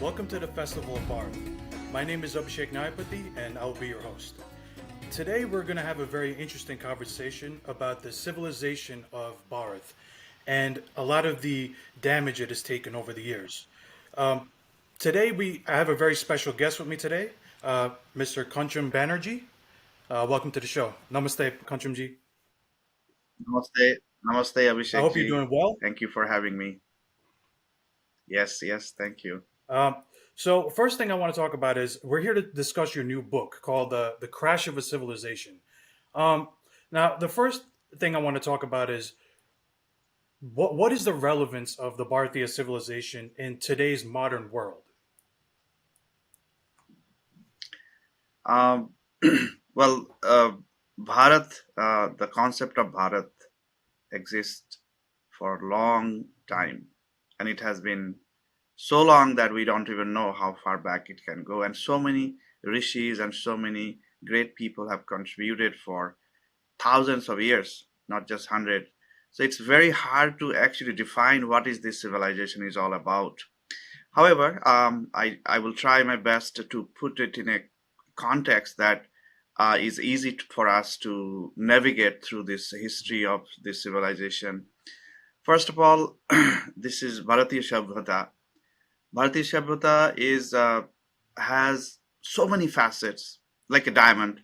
Welcome to the Festival of Bharat. My name is Abhishek Nayapati and I'll be your host. Today we're going to have a very interesting conversation about the civilization of Bharat and a lot of the damage it has taken over the years. Um, Today I have a very special guest with me today, Mr. Kanchan Banerjee. Welcome to the show. Namaste, Kanchanji. Namaste, Namaste, I Abhishek hope you're ji. doing well. Thank you for having me. Yes, thank you. Um, so, first thing I want to talk about is we're here to discuss your new book called "The Crash of a Civilization." Um, Now, the first thing I want to talk about is what is the relevance of the Bharatiya civilization in today's modern world? Um, well, Bharat, the concept of Bharat exists for a long time, and it has been so long that we don't even know how far back it can go. And so many rishis and so many great people have contributed for thousands of years, not just hundred. So it's very hard to actually define what is this civilization is all about. However, I will try my best to put it in a context that is easy for us to navigate through this history of this civilization. First of all, this is Bharatiya Shabhata. Bharatiya Shabhata is has so many facets, like a diamond.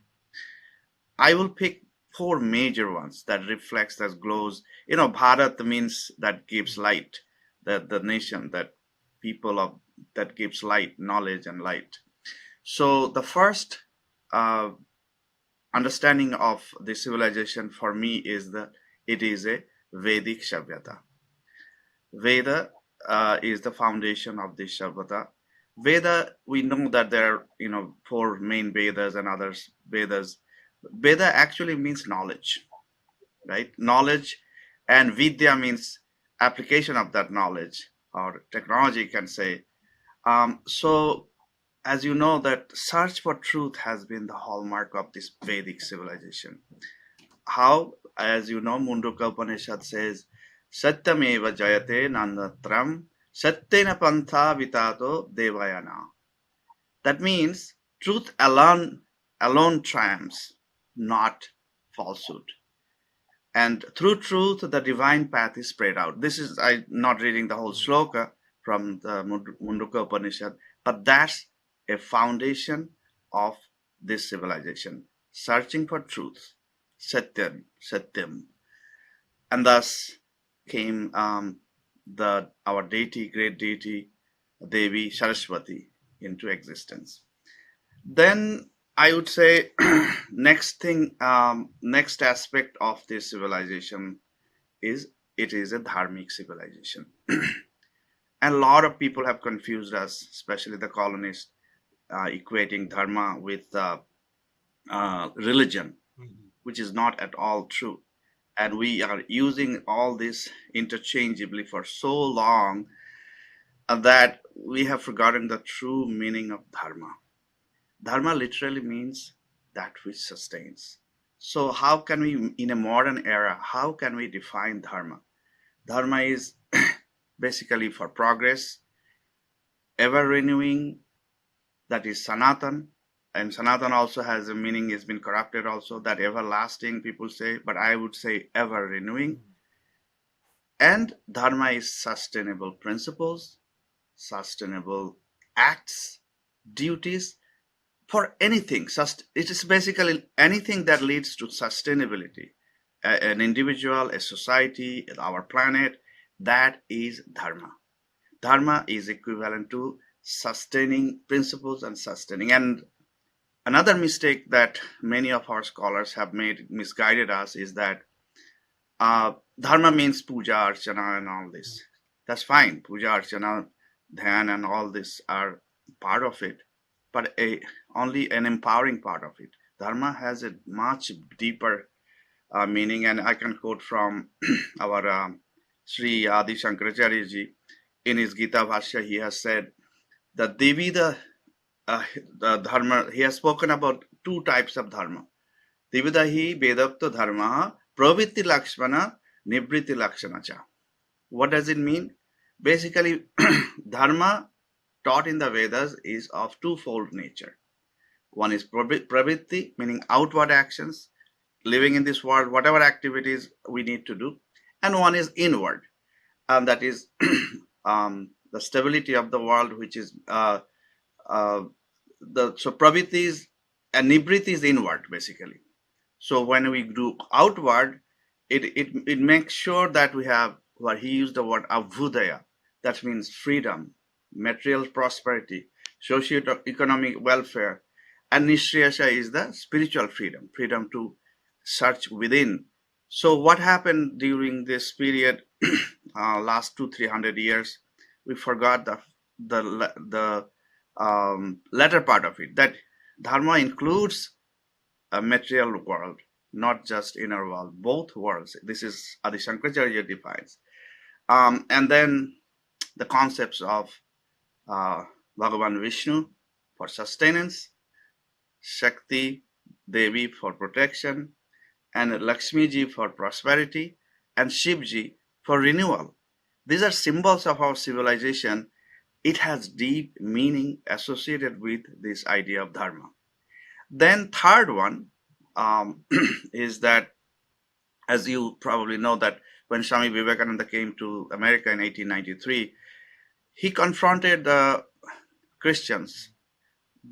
I will pick four major ones that reflects, that glows. Bharat means that gives light, the nation, that people of that gives light, knowledge and light. So the first uh, understanding of the civilization for me is that it is a Vedic Shabhyata. Veda is the foundation of this Shabhyata. Veda, we know that there are four main Vedas and others Vedas. Veda actually means knowledge, right? Knowledge, and Vidya means application of that knowledge, or technology, can say. So, as you know, that search for truth has been the hallmark of this Vedic civilization. How? As you know, Mundaka Upanishad says, Satyameva Jayate Nandatram Satyena Pantha Vitato Devayana. That means truth alone triumphs, not falsehood. And through truth, the divine path is spread out. This is, I not reading the whole sloka from the Mundaka Upanishad, but that's a foundation of this civilization. Searching for truth, Satyam. And thus came the our deity, great deity, Devi Saraswati, into existence. Then I would say next aspect of this civilization is it is a dharmic civilization. And a lot of people have confused us, especially the colonists, equating dharma with religion, Mhm. which is not at all true. And we are using all this interchangeably for so long that we have forgotten the true meaning of dharma. Dharma literally means that which sustains. So, how can we, in a modern era, how can we define dharma? Dharma is basically for progress, ever renewing, that is Sanatan. And Sanatan also has a meaning, it's been corrupted also, that everlasting people say, but I would say ever renewing. And Dharma is sustainable principles, sustainable acts, duties, for anything. It is basically anything that leads to sustainability. An individual, a society, our planet, that is dharma. Dharma is equivalent to sustaining principles and sustaining. And another mistake that many of our scholars have made, misguided us, is that dharma means puja, archana, and all this. That's fine. Puja, archana, dhyan, and all this are part of it, but only an empowering part of it. Dharma has a much deeper meaning, and I can quote from our Sri Adi Shankaracharya ji in his Gita Bhashya. He has said that uh, the dharma. He has spoken about two types of dharma. Dividahi Vedakta Dharma Pravritti Lakshmana Nivriti Lakshana cha. What does it mean? Basically, dharma taught in the Vedas is of twofold nature. One is pravritti, meaning outward actions, living in this world, whatever activities we need to do, and one is inward, and that is the stability of the world, which is uh, so pravritti is and nibriti is inward basically. So when we do outward, it makes sure that we have what he used the word avudaya, that means freedom, material prosperity, socio-economic welfare, and nishriyasha is the spiritual freedom, freedom to search within. So what happened during this period, last 200-300 years, we forgot the latter part of it, that dharma includes a material world, not just inner world, both worlds. This is Adi Shankaracharya defines. And then the concepts of Bhagavan Vishnu for sustenance, Shakti Devi for protection, and Lakshmi Ji for prosperity, and Shiv Ji for renewal. These are symbols of our civilization. It has deep meaning associated with this idea of dharma. Then third one is that, as you probably know, that when Swami Vivekananda came to America in 1893, he confronted the Christians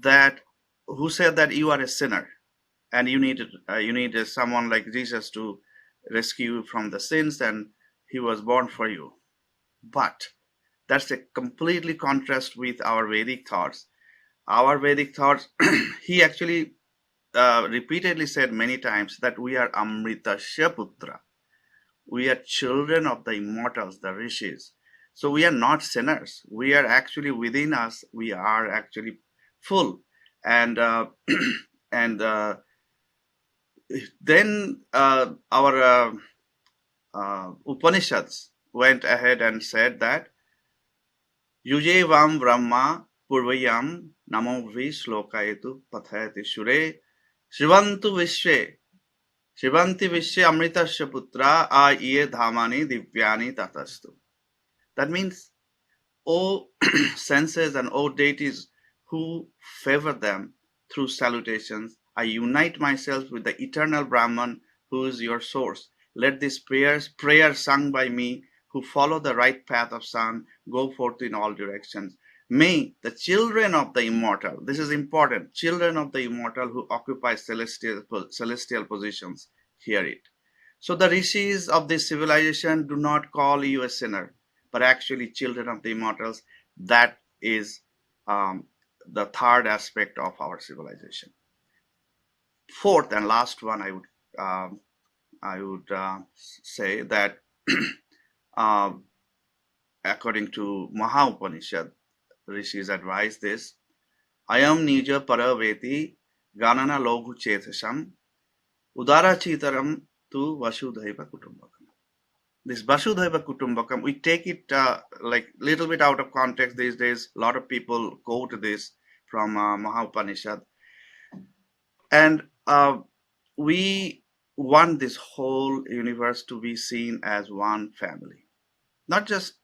that who said that you are a sinner and you need someone like Jesus to rescue you from the sins, and he was born for you. But that's a completely contrast with our Vedic thoughts. Our Vedic thoughts, he actually repeatedly said many times that we are Amritasya Putra. We are children of the immortals, the rishis. So we are not sinners. We are actually within us. We are actually full. And and then our Upanishads went ahead and said that Yujevam Brahma Purvayam Namo Vi Shlokayetu Pathayati Shure Shivantu Vishwe Shivanti Vishwe Amritasya Putra A Iye Dhamani Divyani Tatastu. That means, O senses and O deities who favor them through salutations, I unite myself with the eternal Brahman who is your source. Let these prayers sung by me who follow the right path of sun go forth in all directions. May the children of the immortal, this is important, children of the immortal who occupy celestial positions, hear it. So the rishis of this civilization do not call you a sinner, but actually children of the immortals. That is the third aspect of our civilization. Fourth and last one, I would say that according to Maha Upanishad, rishis advise this: Ayam nija paraveti ganana loghu chethasam udara chitaram tu vasudhaiva kutumbakam. This Vasudhaiva Kutumbakam, we take it like little bit out of context these days. A lot of people quote this from Maha Upanishad. And we want this whole universe to be seen as one family. Not just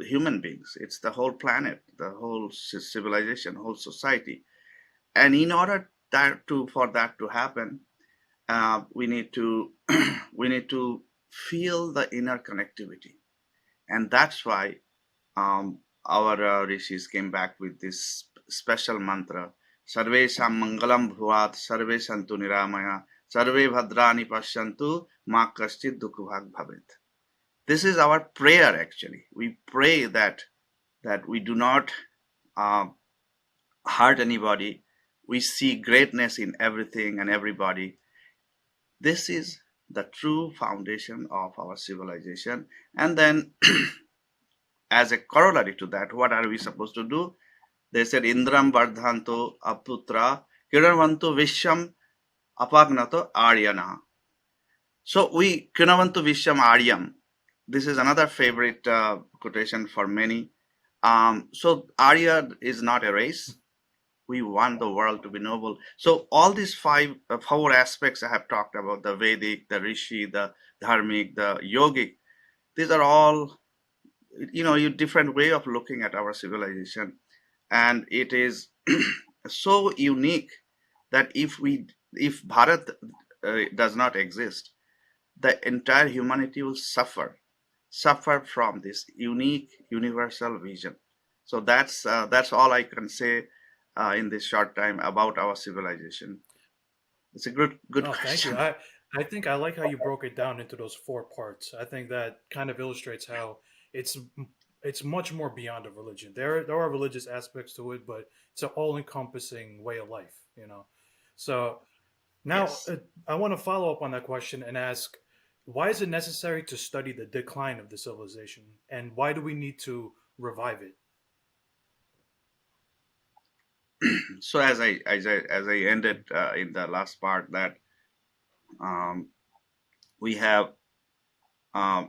human beings, it's the whole planet, the whole civilization, whole society. And in order for that to happen, we need to feel the inner connectivity, and that's why our rishis came back with this special mantra: Sarvesham Mangalam Bhuvat, Sarve Santu Niramaya, Sarve Bhadrani Pashyantu, Ma Kaschid Dukkubhag Bhavet. This is our prayer actually. We pray that we do not hurt anybody. We see greatness in everything and everybody. This is the true foundation of our civilization. And then as a corollary to that, what are we supposed to do? They said Indram Vardhanto Aputra Kiranvantu Visham Apagnato Aryana. So we Kiranvantu Visham Aryam. This is another favorite quotation for many. So Arya is not a race. We want the world to be noble. So all these four aspects I have talked about, the Vedic, the Rishi, the Dharmic, the Yogic, these are all, different way of looking at our civilization. and it is so unique that if Bharat does not exist, the entire humanity will suffer from this unique universal vision. So that's all I can say in this short time about our civilization. It's a good No, thank you. question. I think I like how you broke it down into those four parts. I think that kind of illustrates how it's it's much more beyond a religion. There are religious aspects to it, but it's an all encompassing way of life. You know, so now Yes. I want to follow up on that question and ask, why is it necessary to study the decline of the civilization, and why do we need to revive it? So as I ended in the last part, that um, we have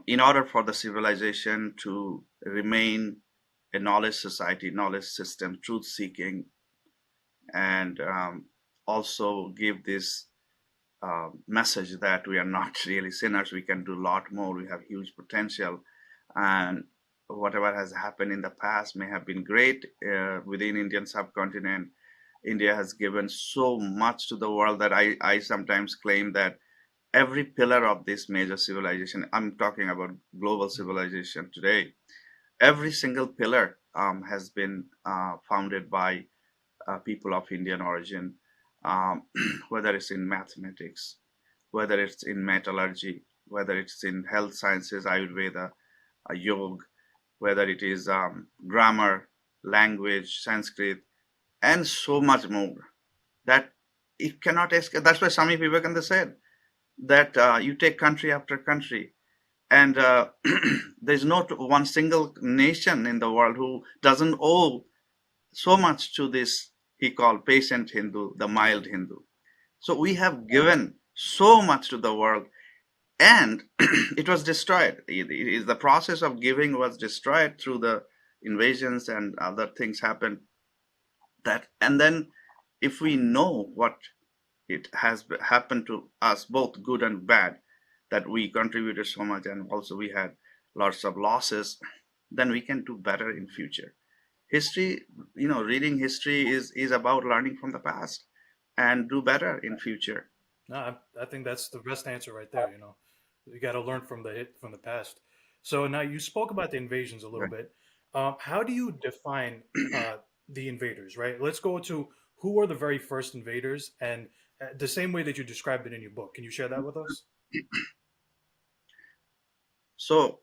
in order for the civilization to remain a knowledge society, knowledge system, truth seeking, and also give this message that we are not really sinners, we can do a lot more, we have huge potential, and whatever has happened in the past may have been great within Indian subcontinent. India has given so much to the world that I sometimes claim that every pillar of this major civilization, I'm talking about global civilization today, every single pillar has been founded by people of Indian origin, um, whether it's in mathematics, whether it's in metallurgy, whether it's in health sciences, Ayurveda, yoga, whether it is grammar, language, Sanskrit, and so much more. That it cannot escape. That's why Swami Vivekananda said that you take country after country, and there's not one single nation in the world who doesn't owe so much to this, he called patient Hindu, the mild Hindu. So we have given so much to the world, and it was destroyed. The process of giving was destroyed through the invasions and other things happened. That and then, if we know what it has happened to us, both good and bad, that we contributed so much and also we had lots of losses, then we can do better in future. History, reading history is about learning from the past and do better in future. No, I think that's the best answer right there. You know, you got to learn from the past. So now you spoke about the invasions a little Right. bit. How do you define the invaders? Right. Let's go to who were the very first invaders, and the same way that you described it in your book. Can you share that with us? So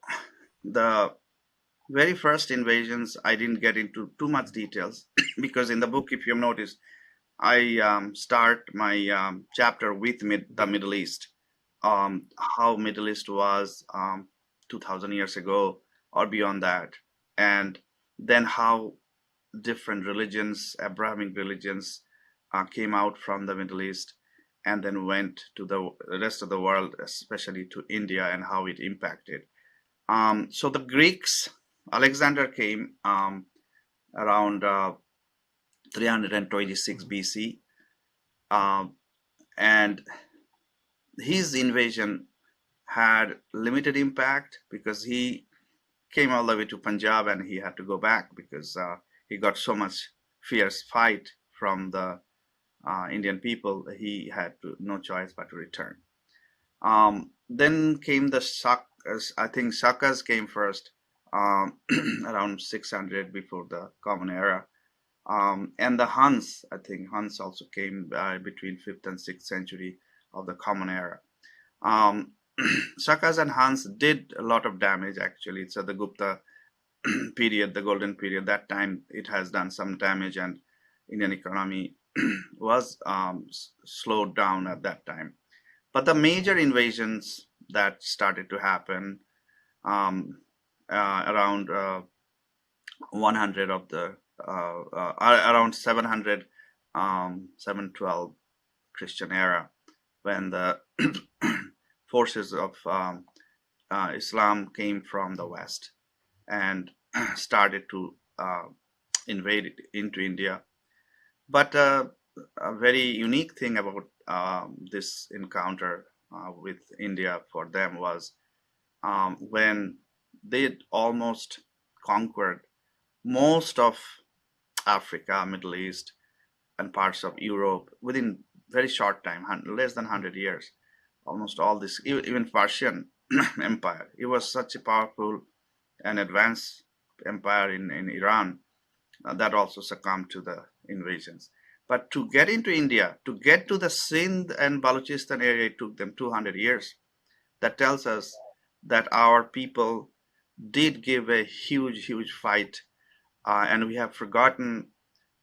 the very first invasions, I didn't get into too much details because in the book, if you've noticed, I start my chapter with the Middle East, how Middle East was 2,000 years ago or beyond that, and then how different religions, Abrahamic religions, came out from the Middle East and then went to the rest of the world, especially to India, and how it impacted. So the Greeks, Alexander came around 326 Mhm. BC, and his invasion had limited impact because he came all the way to Punjab and he had to go back because he got so much fierce fight from the Indian people. He had no choice but to return. Then came the I think Shakas came first, around 600 before the Common Era. And the Huns, I think Huns also came between 5th and 6th century of the Common Era. Um, Shakas and Huns did a lot of damage actually. So the Gupta period, the golden period, that time it has done some damage, and Indian economy was slowed down at that time. But the major invasions that started to happen um, around 100 of the around 700, 712 Christian era, when the forces of Islam came from the west and started to invade into India. But a very unique thing about this encounter with India for them was when they almost conquered most of Africa, Middle East, and parts of Europe within very short time, less than 100 years. Almost all this, even Persian Empire. It was such a powerful and advanced empire in Iran that also succumbed to the invasions. But to get into India, to get to the Sindh and Balochistan area, it took them 200 years. That tells us that our people did give a huge, huge fight, and we have forgotten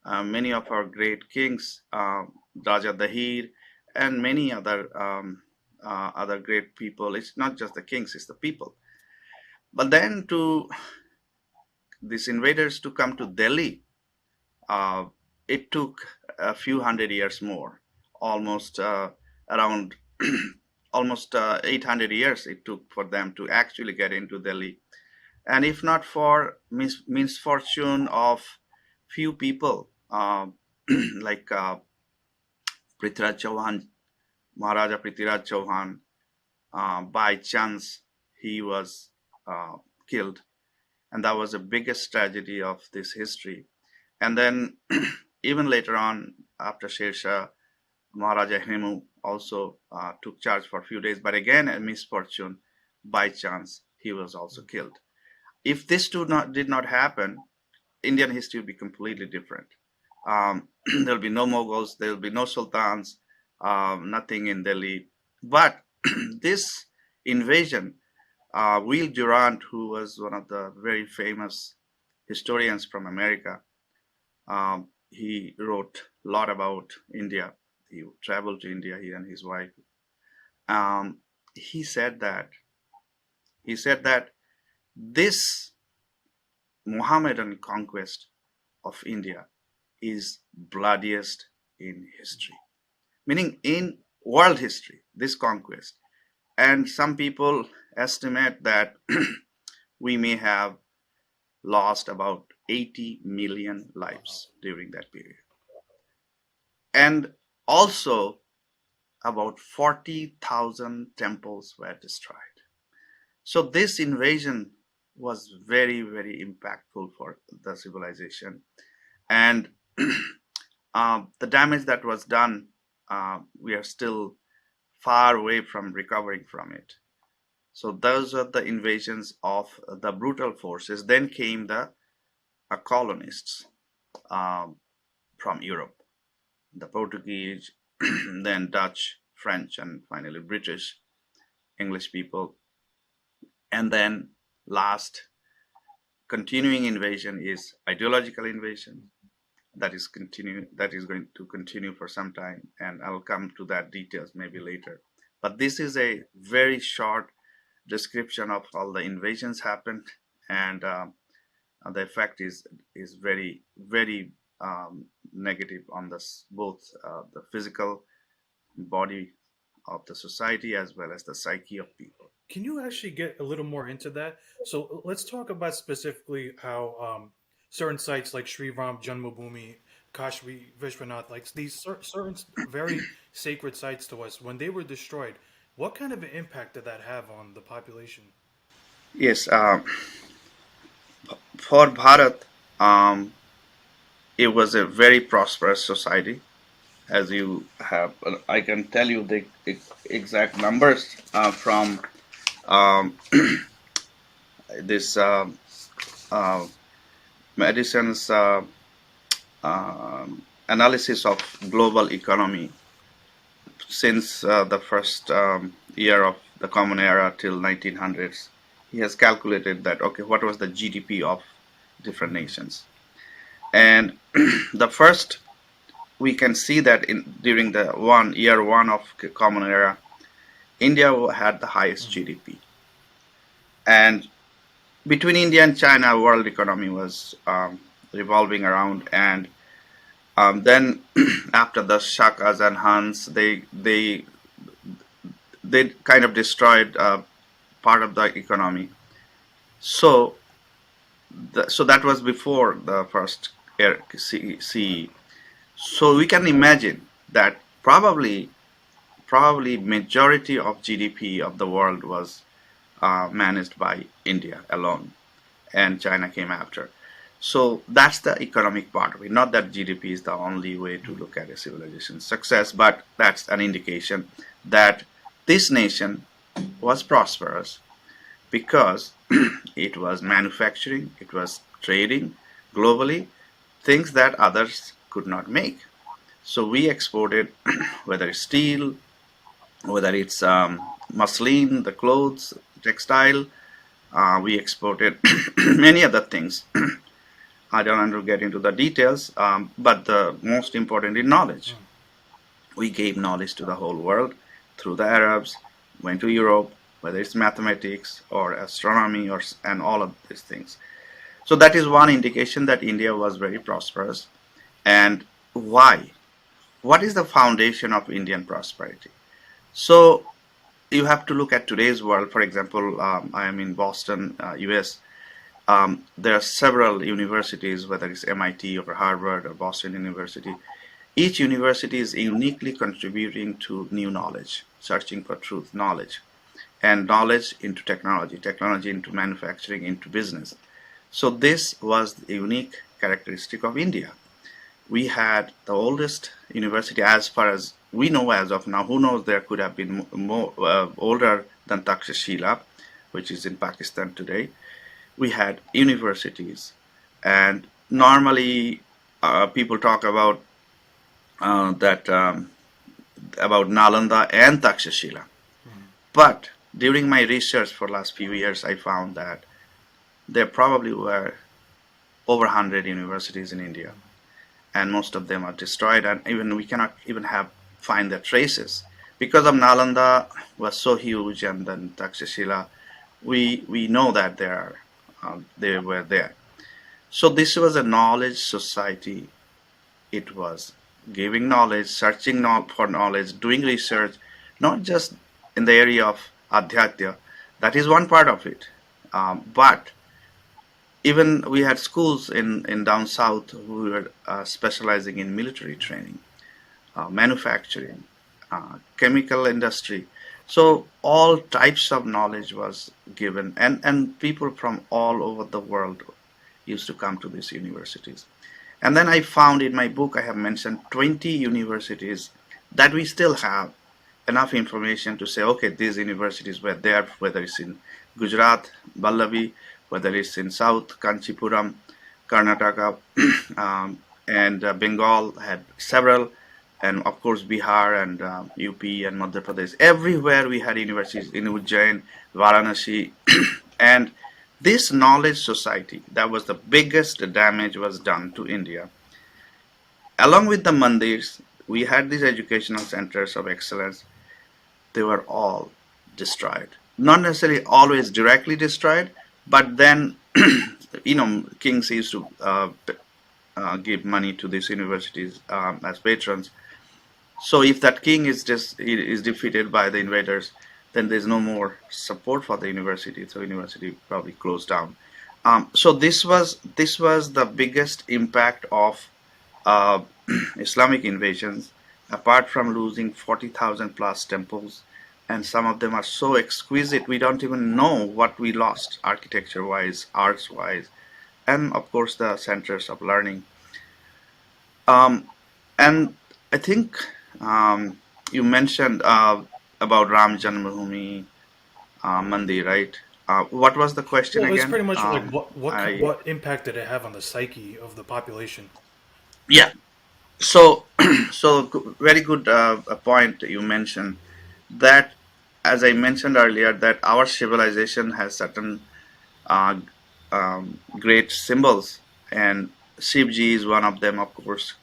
many of our great kings, Raja Dahir, and many other great people. It's not just the kings; it's the people. But then to these invaders to come to Delhi, uh, it took a few hundred years more, almost around almost 800 years it took for them to actually get into Delhi. And if not for misfortune of few people, like Prithviraj Chauhan, Maharaja Prithviraj Chauhan, by chance he was uh, killed, and that was the biggest tragedy of this history. And then even later on, after Sher Maharaja Hemu also took charge for a few days, but again a misfortune. By chance, he was also killed. If this did not happen, Indian history would be completely different. There'll be no Mughals, there'll be no sultans, nothing in Delhi. But this invasion, Will Durant, who was one of the very famous historians from America, he wrote a lot about India. He traveled to India, he and his wife. Um, he said that this Mohammedan conquest of India is bloodiest in history, meaning in world history, this conquest. And some people estimate that we may have lost about 80 million lives during that period. And also, about 40,000 temples were destroyed. So, this invasion was very, very impactful for the civilization. And the damage that was done, we are still far away from recovering from it. So, those are the invasions of the brutal forces. Then came the colonists um, from Europe, the Portuguese, then Dutch, French, and finally British, English people. And then last continuing invasion is ideological invasion that is going to continue for some time, and I'll come to that details maybe later. But this is a very short description of all the invasions happened, and the effect is very very negative on this both the physical body of the society as well as the psyche of people. Can you actually get a little more into that? So let's talk about specifically how certain sites like Sri Ram Janmabhoomi, Kashi Vishwanath, like these certain very sacred sites to us, when they were destroyed, what kind of an impact did that have on the population? Yes, for Bharat, um, it was a very prosperous society. As you have, I can tell you the exact numbers from um, this uh, Madison's analysis of global economy since the first year of the Common Era till 1900s. He has calculated that, okay, what was the GDP of different nations, and the first we can see that in during the year one of Common Era, India had the highest Mhm. GDP, and between India and China, world economy was revolving around, and then after the Shakas and Hans, they kind of destroyed part of the economy. So so that was before the first CE. So we can imagine that probably majority of GDP of the world was managed by India alone, and China came after. So that's the economic part of it. Not that GDP is the only way to look at a civilization's success, but that's an indication that this nation was prosperous because it was manufacturing, it was trading globally, things that others could not make. So we exported, whether it's steel, whether it's muslin, the clothes, textile, we exported many other things. I don't want to get into the details, but the most important is knowledge. We gave knowledge to the whole world through the Arabs, went to Europe, whether it's mathematics or astronomy and all of these things. So that is one indication that India was very prosperous. And why? What is the foundation of Indian prosperity? So you have to look at today's world. For example, I am in Boston, US. There are several universities, whether it's MIT or Harvard or Boston University. Each university is uniquely contributing to new knowledge, searching for truth, knowledge, and knowledge into technology, technology into manufacturing, into business. So this was the unique characteristic of India. We had the oldest university as far as we know as of now. Who knows, there could have been more older than Takshashila, which is in Pakistan today. We had universities, and normally people talk about that about Nalanda and Takshashila. But during my research for last few years, I found that there probably were over 100 universities in India, and most of them are destroyed, and even we cannot even find their traces because of Nalanda was so huge, and then Takshashila, we know that they were there. So this was a knowledge society. It was giving knowledge, searching for knowledge, doing research, not just in the area of adhyatya. That is one part of it, but even we had schools in down south who were specializing in military training, manufacturing, chemical industry. So all types of knowledge was given, and people from all over the world used to come to these universities. And then I found in my book, I have mentioned 20 universities that we still have enough information to say, okay, these universities were there, whether it's in Gujarat, Ballavi, whether it's in South, Kanchipuram, Karnataka, and Bengal had several, and of course Bihar and UP and Madhya Pradesh. Everywhere we had universities in Ujjain, Varanasi, and this knowledge society, that was the biggest damage was done to India. Along with the mandirs, we had these educational centers of excellence. They were all destroyed. Not necessarily always directly destroyed, but then, kings used to give money to these universities as patrons. So if that king is defeated by the invaders, then there's no more support for the university. So university probably closed down. So this was the biggest impact of uh, Islamic invasions. Apart from losing 40,000 plus temples, and some of them are so exquisite we don't even know what we lost architecture wise, arts wise, and of course the centers of learning. And I think you mentioned about Ram Janmabhoomi Mandir, right? What was the question Well, it's again? pretty much like what I what impact did it have on the psyche of the population? Yeah. So very good point you mentioned that, as I mentioned earlier, that our civilization has certain uh, great symbols, and Shivji is one of them, of course.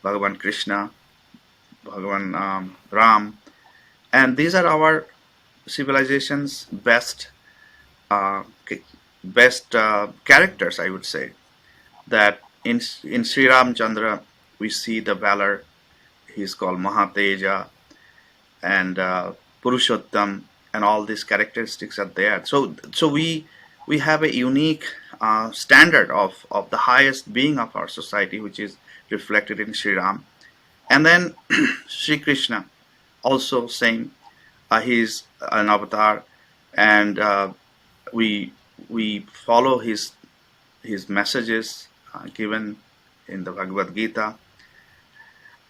Bhagavan Krishna, Bhagavan Ram, and these are our civilization's uh, best characters, I would say. That in Sri Ramchandra we see the valor. He's called Mahateja, and Purushottam, and all these characteristics are there. So we have a unique standard of the highest being of our society, which is reflected in Sri Ram. And then Sri Krishna, also same. He's an avatar, and we follow his messages. given in the Bhagavad Gita.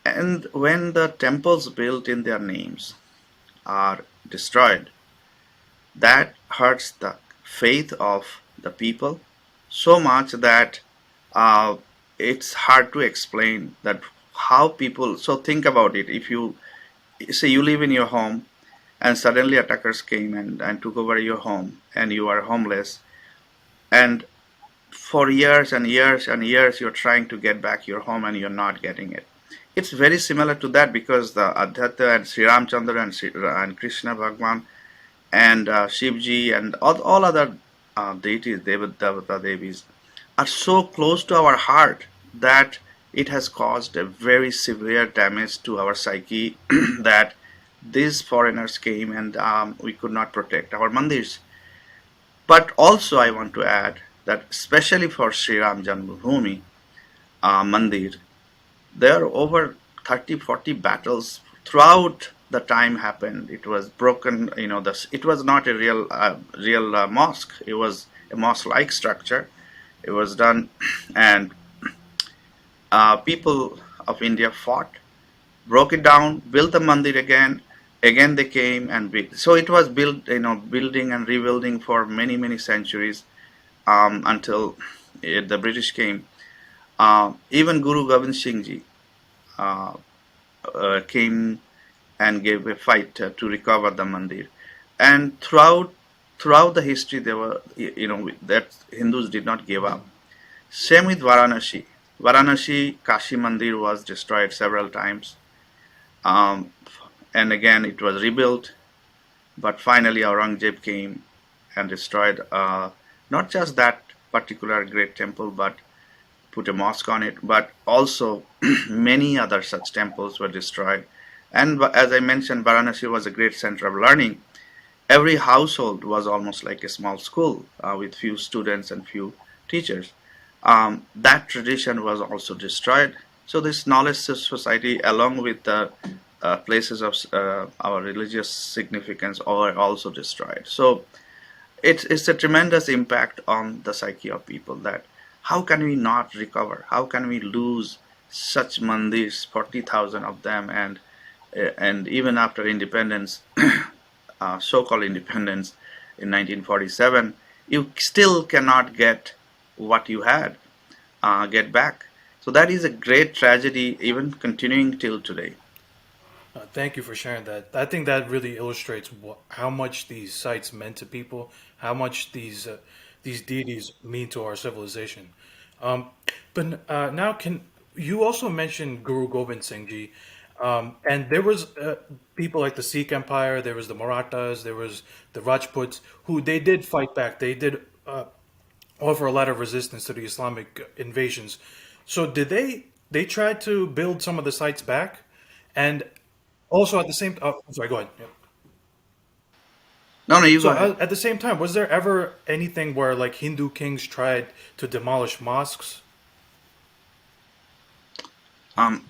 And when the temples built in their names are destroyed, that hurts the faith of the people so much that uh, it's hard to explain that how people. So think about it. If you say you live in your home and suddenly attackers came and took over your home and you are homeless, and for years and years and years you're trying to get back your home and you're not getting it. It's very similar to that, because the Adhyata and Sri Ramchandra and Krishna Bhagwan and Shivji and all other deities, Devata Devis, are so close to our heart that it has caused a very severe damage to our psyche that these foreigners came and we could not protect our mandirs. But also, I want to add that, especially for Sri Ram Janmabhoomi Mandir, there are over 30, 40 battles throughout the time happened. It was broken, it was not a real mosque. It was a mosque-like structure. It was done, and people of India fought, broke it down, built the mandir again. Again, they came and built. So it was built, building and rebuilding for many, many centuries until the British came. Even Guru Gobind Singh Ji uh, came and gave a fight to recover the mandir. And throughout the history, there were, that Hindus did not give up. Same with Varanasi. Varanasi Kashi Mandir was destroyed several times. Um, and again, it was rebuilt. But finally, Aurangzeb came and destroyed not just that particular great temple, but put a mosque on it. But also, many other such temples were destroyed. And as I mentioned, Varanasi was a great center of learning. Every household was almost like a small school with few students and few teachers. That tradition was also destroyed. So this knowledge society, along with the places of our religious significance, are also destroyed. So it's a tremendous impact on the psyche of people, that how can we not recover? How can we lose such mandirs, 40,000 of them, and even after independence, so-called independence in 1947, you still cannot get what you had, get back. So that is a great tragedy, even continuing till today. Thank you for sharing that. I think that really illustrates how much these sites meant to people, how much these deities mean to our civilization. Um, but now, can you also mentioned Guru Gobind Singh Ji, and there was people like the Sikh Empire, there was the Marathas, there was the Rajputs, who they did fight back. They did offer a lot of resistance to the Islamic invasions. So did they tried to build some of the sites back, and also at the same. Oh, sorry. Go ahead. Yeah. No, no, you go So ahead. at the same time, was there ever anything where like Hindu kings tried to demolish mosques? Um,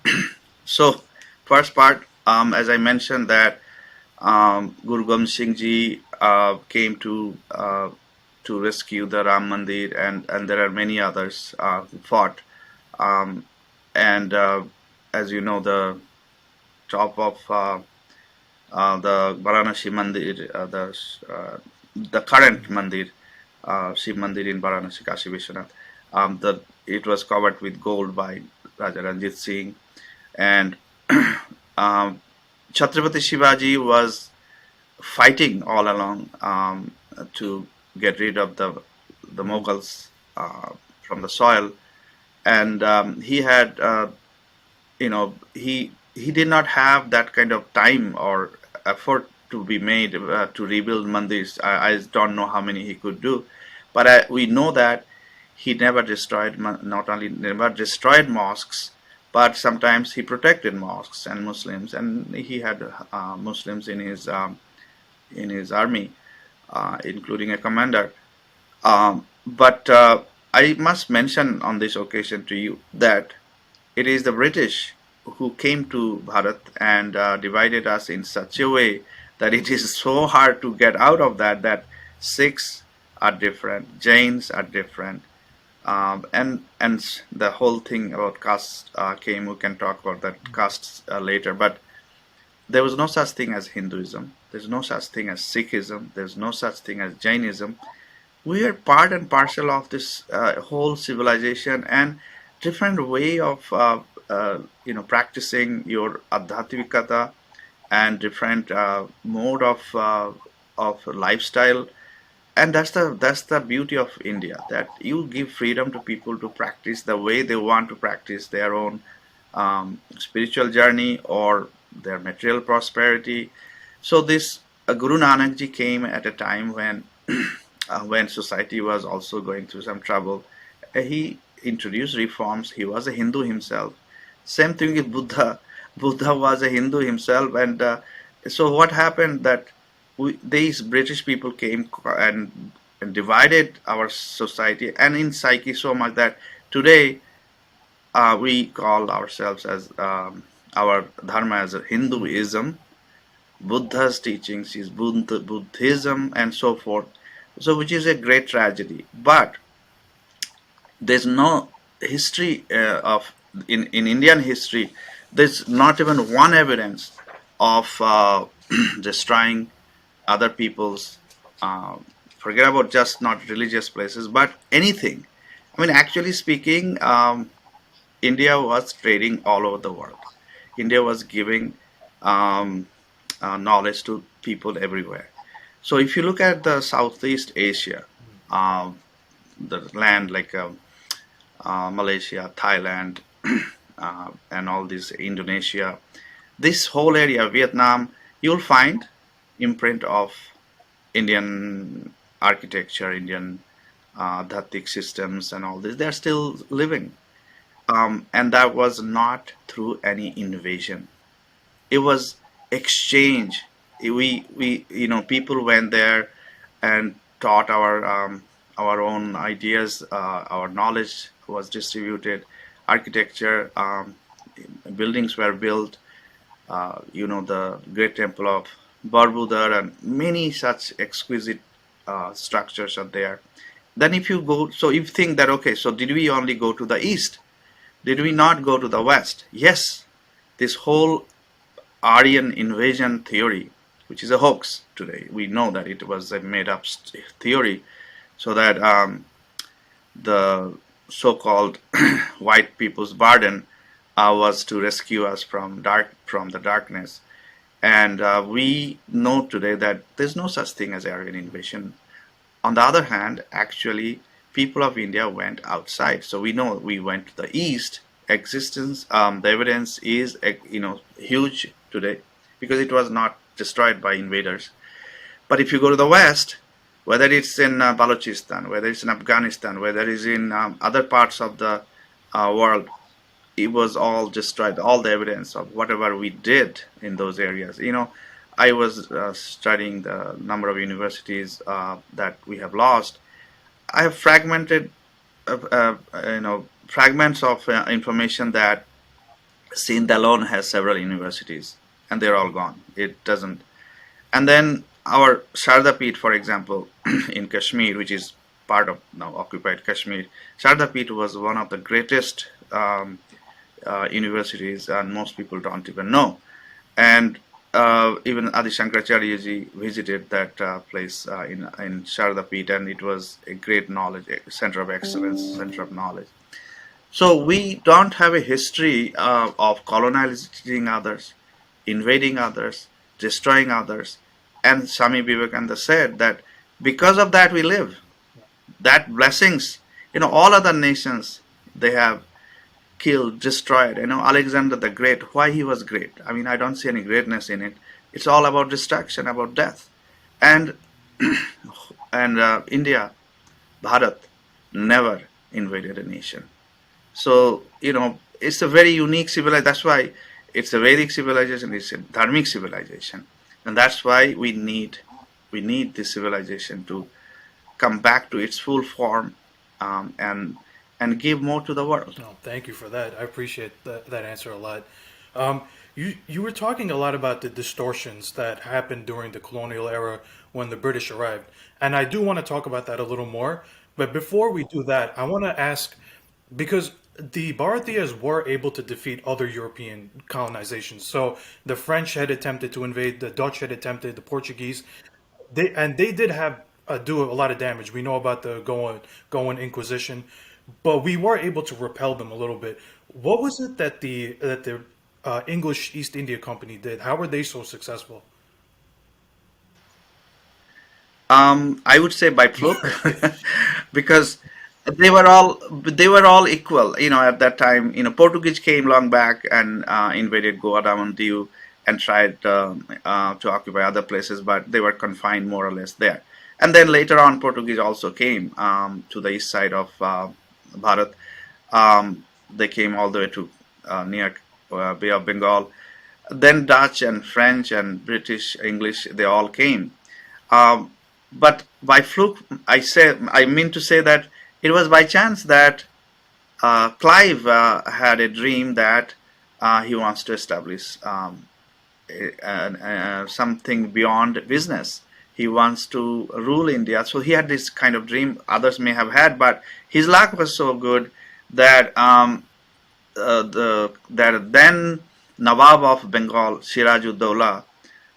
so, first part, as I mentioned, that Guru Gobind Singh Ji came to rescue the Ram Mandir, and there are many others who fought. Um, and as you know, the top of the Varanasi Mandir, the current Mandir, Shiv Mandir in Varanasi, Kashi Vishwanath, it was covered with gold by Raja Ranjit Singh, and um, Chhatrapati Shivaji was fighting all along to get rid of the Mughals from the soil, and he had he did not have that kind of time or effort to be made to rebuild mandirs. I don't know how many he could do, but we know that he never destroyed, not only never destroyed mosques, but sometimes he protected mosques and Muslims, and he had Muslims in his army, including a commander. But I must mention on this occasion to you that it is the British who came to Bharat and divided us in such a way that it is so hard to get out of that. That Sikhs are different, Jains are different, And the whole thing about caste came. We can talk about that castes later, but there was no such thing as Hinduism. There's no such thing as Sikhism. There's no such thing as Jainism. We are part and parcel of this whole civilization and different way of practicing your adhyatmikata and different mode of lifestyle. And that's the beauty of India, that you give freedom to people to practice the way they want to practice their own spiritual journey or their material prosperity. So this Guru Nanak ji came at a time when society was also going through some trouble. He introduced reforms. He was a Hindu himself. Same thing with Buddha. Buddha was a Hindu himself, and so what happened that these British people came and divided our society and in psyche so much that today we call ourselves as our dharma as a Hinduism. Buddha's teachings is Buddhism and so forth. So, which is a great tragedy. But there's no history of in Indian history. There's not even one evidence of destroying other people's. Forget about just not religious places, but anything. I mean, actually speaking, India was trading all over the world. India was giving knowledge to people everywhere. So if you look at the Southeast Asia, the land like Malaysia, Thailand, and all this Indonesia, this whole area, Vietnam, you'll find imprint of Indian architecture, Indian Dharmic systems, and all this. They're still living, and that was not through any invasion. It was exchange. We people went there and taught our own ideas. Our knowledge was distributed. Architecture, buildings were built. The great temple of Barbudar and many such exquisite structures are there. Then if you go, so if you think that, okay, so did we only go to the east? Did we not go to the west? Yes, this whole Aryan invasion theory, which is a hoax today, we know that it was a made up theory, so that the so-called white people's burden was to rescue us from the darkness. And we know today that there's no such thing as Aryan invasion. On the other hand, actually, people of India went outside. So we know we went to the east. Existence, the evidence is huge today because it was not destroyed by invaders. But if you go to the west, whether it's in Balochistan, whether it's in Afghanistan, whether it's in other parts of the world, it was all destroyed. All the evidence of whatever we did in those areas. I was studying the number of universities that we have lost. I have fragmented, fragments of information that Sindh alone has several universities, and they're all gone. It doesn't. And then our Sharda Peeth, for example, in Kashmir, which is part of now occupied Kashmir, Sharda Peeth was one of the greatest universities, and most people don't even know. And even Adi Shankaracharya ji visited that place in Sharda Peeth, and it was a great knowledge, a center of excellence, center of knowledge. So we don't have a history of colonizing others, invading others, destroying others. And Swami Vivekananda said that because of that we live. That blessings, all other nations, they have killed, destroyed. Alexander the Great, why he was great? I mean, I don't see any greatness in it. It's all about destruction, about death. And India, Bharat, never invaded a nation. So, it's a very unique civilization. That's why it's a Vedic civilization, it's a Dharmic civilization. And that's why we need this civilization to come back to its full form and give more to the world. Oh, thank you for that. I appreciate that answer a lot. You were talking a lot about the distortions that happened during the colonial era when the British arrived, and I do want to talk about that a little more. But before we do that, I want to ask because the Bharatiyas were able to defeat other European colonizations. So the French had attempted to invade, the Dutch had attempted, the Portuguese. They did have do a lot of damage. We know about the Goan Inquisition, but we were able to repel them a little bit. What was it that the English East India Company did? How were they so successful? I would say by fluke, because they were all equal. At that time, Portuguese came long back and invaded Goa, Damandiu, and tried to occupy other places, but they were confined more or less there. And then later on, Portuguese also came to the east side of Bharat. They came all the way to near Bay of Bengal. Then Dutch and French and British, English, they all came. Um, but by fluke, I mean to say that it was by chance that Clive had a dream that he wants to establish something beyond business. He wants to rule India. So he had this kind of dream. Others may have had, but his luck was so good that that then Nawab of Bengal, Siraj-ud-Dowlah,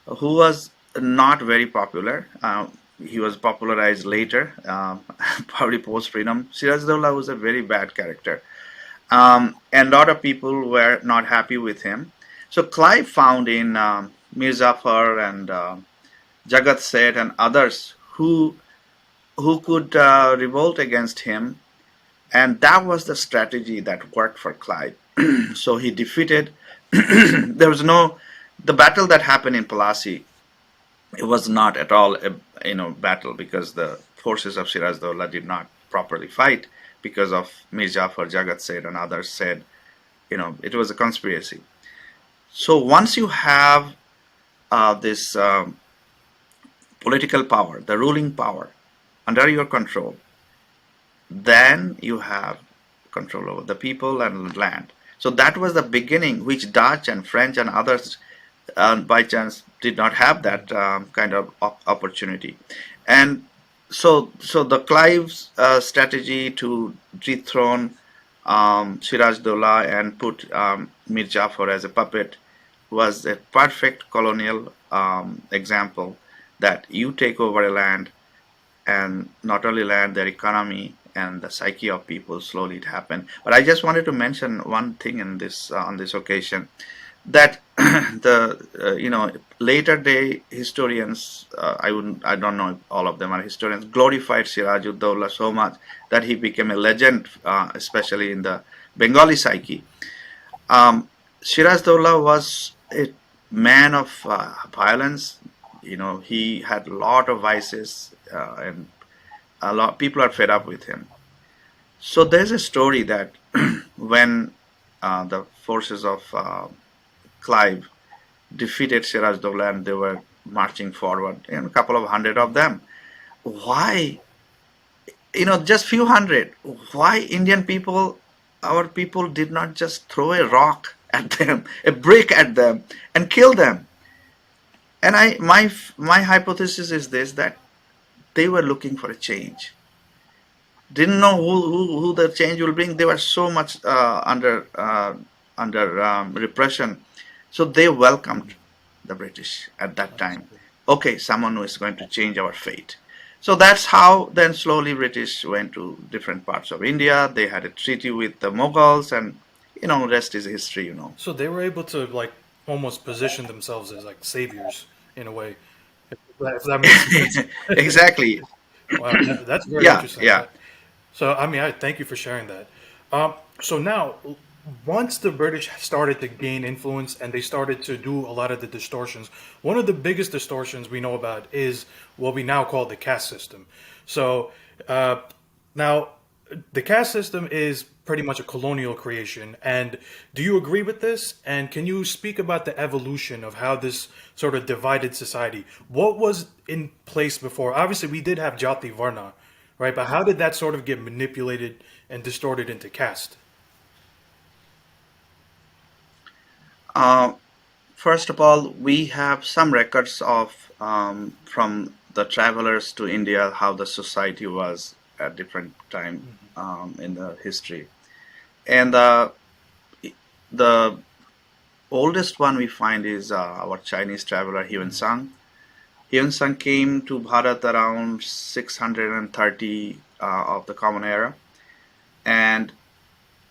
who was not very popular. He was popularized later, probably post freedom. Siraj-ud-Dowlah was a very bad character, and a lot of people were not happy with him. So Clive found in Mir Jafar and Jagat Seth and others who could revolt against him, and that was the strategy that worked for Clive. So he defeated. There was no the battle that happened in Palasi. It was not at all a battle because the forces of Siraj-Dowlah did not properly fight because of Mir Jafar, Jagat Seth, and others said it was a conspiracy. So once you have this political power, the ruling power under your control, then you have control over the people and land. So that was the beginning, which Dutch and French and others, by chance, did not have that kind of opportunity. And so the Clive's strategy to dethrone Siraj-Dowlah and put Mir Jafar as a puppet was a perfect colonial example that you take over a land, and not only land, their economy and the psyche of people. Slowly it happened. But I just wanted to mention one thing in this on this occasion, that the later day historians, I don't know if all of them are historians, glorified Siraj-ud-Dowlah so much that he became a legend, especially in the Bengali psyche. Siraj-Dowlah was a man of violence. He had a lot of vices, and a lot people are fed up with him. So there's a story that when the forces of Clive defeated Siraj-Dowlah and they were marching forward, a couple of hundred of them. Why, just few hundred? Why Indian people, our people, did not just throw a rock at them, a brick at them, and kill them? And my hypothesis is this: that they were looking for a change. Didn't know who the change will bring. They were so much under repression. So they welcomed the British at that time. Okay, someone who is going to change our fate. So that's how then slowly British went to different parts of India. They had a treaty with the Mughals, and rest is history. So they were able to like almost position themselves as like saviors in a way, if that makes sense. Exactly. Wow, that's very Yeah, interesting. yeah. So, I mean, I thank you for sharing that. So now, once the British started to gain influence and they started to do a lot of the distortions, one of the biggest distortions we know about is what we now call the caste system. So, uh, now the caste system is pretty much a colonial creation. And do you agree with this? And can you speak about the evolution of how this sort of divided society? What was in place before? Obviously, we did have Jati Varna, right? But how did that sort of get manipulated and distorted into caste? Uh, First of all, we have some records of from the travelers to India how the society was at different time Mm-hmm. in the history. And the oldest one we find is our Chinese traveler Huan Mm-hmm. Sang. Huan Sang came to Bharat around 630 of the Common Era, and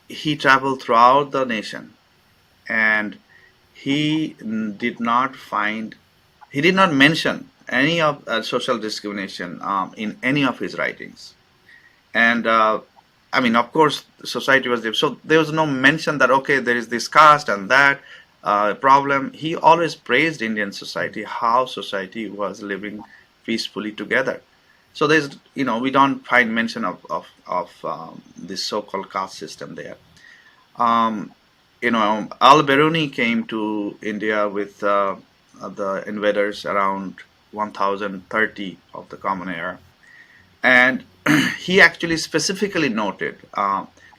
he traveled throughout the nation. And he did not find, he did not mention any of social discrimination in any of his writings. And I mean, of course, society was there, so there was no mention that okay, there is this caste and that problem. He always praised Indian society, how society was living peacefully together. So there's, we don't find mention of this so-called caste system there. um, Al-Biruni came to India with the invaders around 1030 of the Common Era, and he actually specifically noted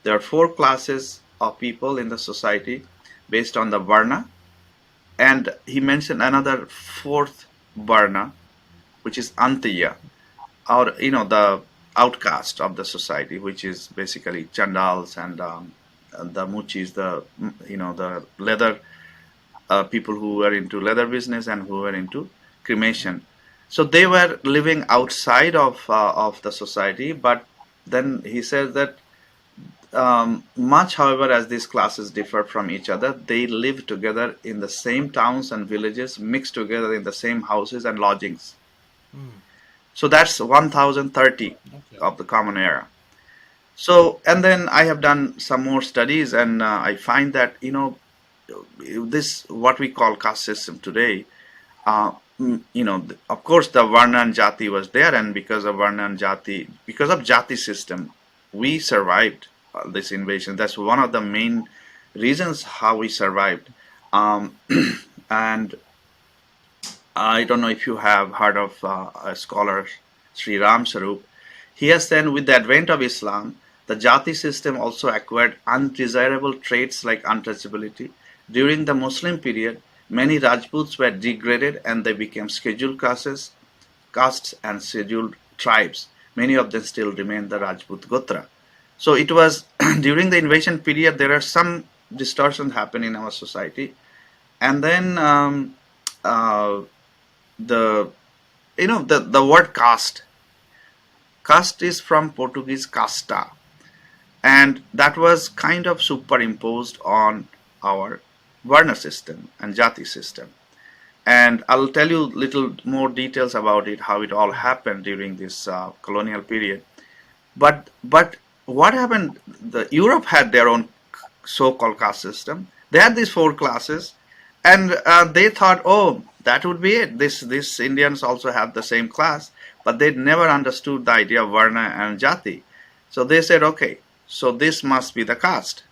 there are four classes of people in the society based on the Varna, and he mentioned another fourth Varna, which is Antiya, or the outcast of the society, which is basically Chandals and the Muchis, the leather people who were into leather business and who were into cremation. So they were living outside of the society, but then he says that much, however, as these classes differ from each other, they live together in the same towns and villages, mixed together in the same houses and lodgings. Mm. So that's 1030 Okay. of the Common Era. So, and then I have done some more studies, and I find that this what we call caste system today. Of course, the Varna and Jati was there, and because of Varna and Jati, because of Jati system, we survived this invasion. That's one of the main reasons how we survived. Um, and I don't know if you have heard of a scholar, Sri Ram Sarup. He has said, with the advent of Islam, the Jati system also acquired undesirable traits like untouchability. During the Muslim period, many Rajputs were degraded and they became scheduled castes and scheduled tribes. Many of them still remain the Rajput Gotra. So it was during the invasion period, there are some distortions happen in our society. And then uh, the the word caste is from Portuguese casta, and that was kind of superimposed on our Varna system and Jati system. And I'll tell you little more details about it, how it all happened during this colonial period. But what happened? The Europe had their own so-called caste system. They had these four classes, and they thought, oh, that would be it. This Indians also have the same class, but they never understood the idea of Varna and Jati. So they said, okay, so this must be the caste.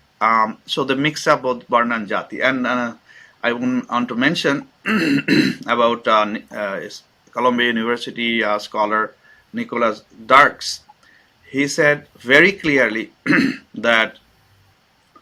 So they mix up both Varna and Jati. And I want to mention about Columbia University scholar Nicholas Darks. He said very clearly that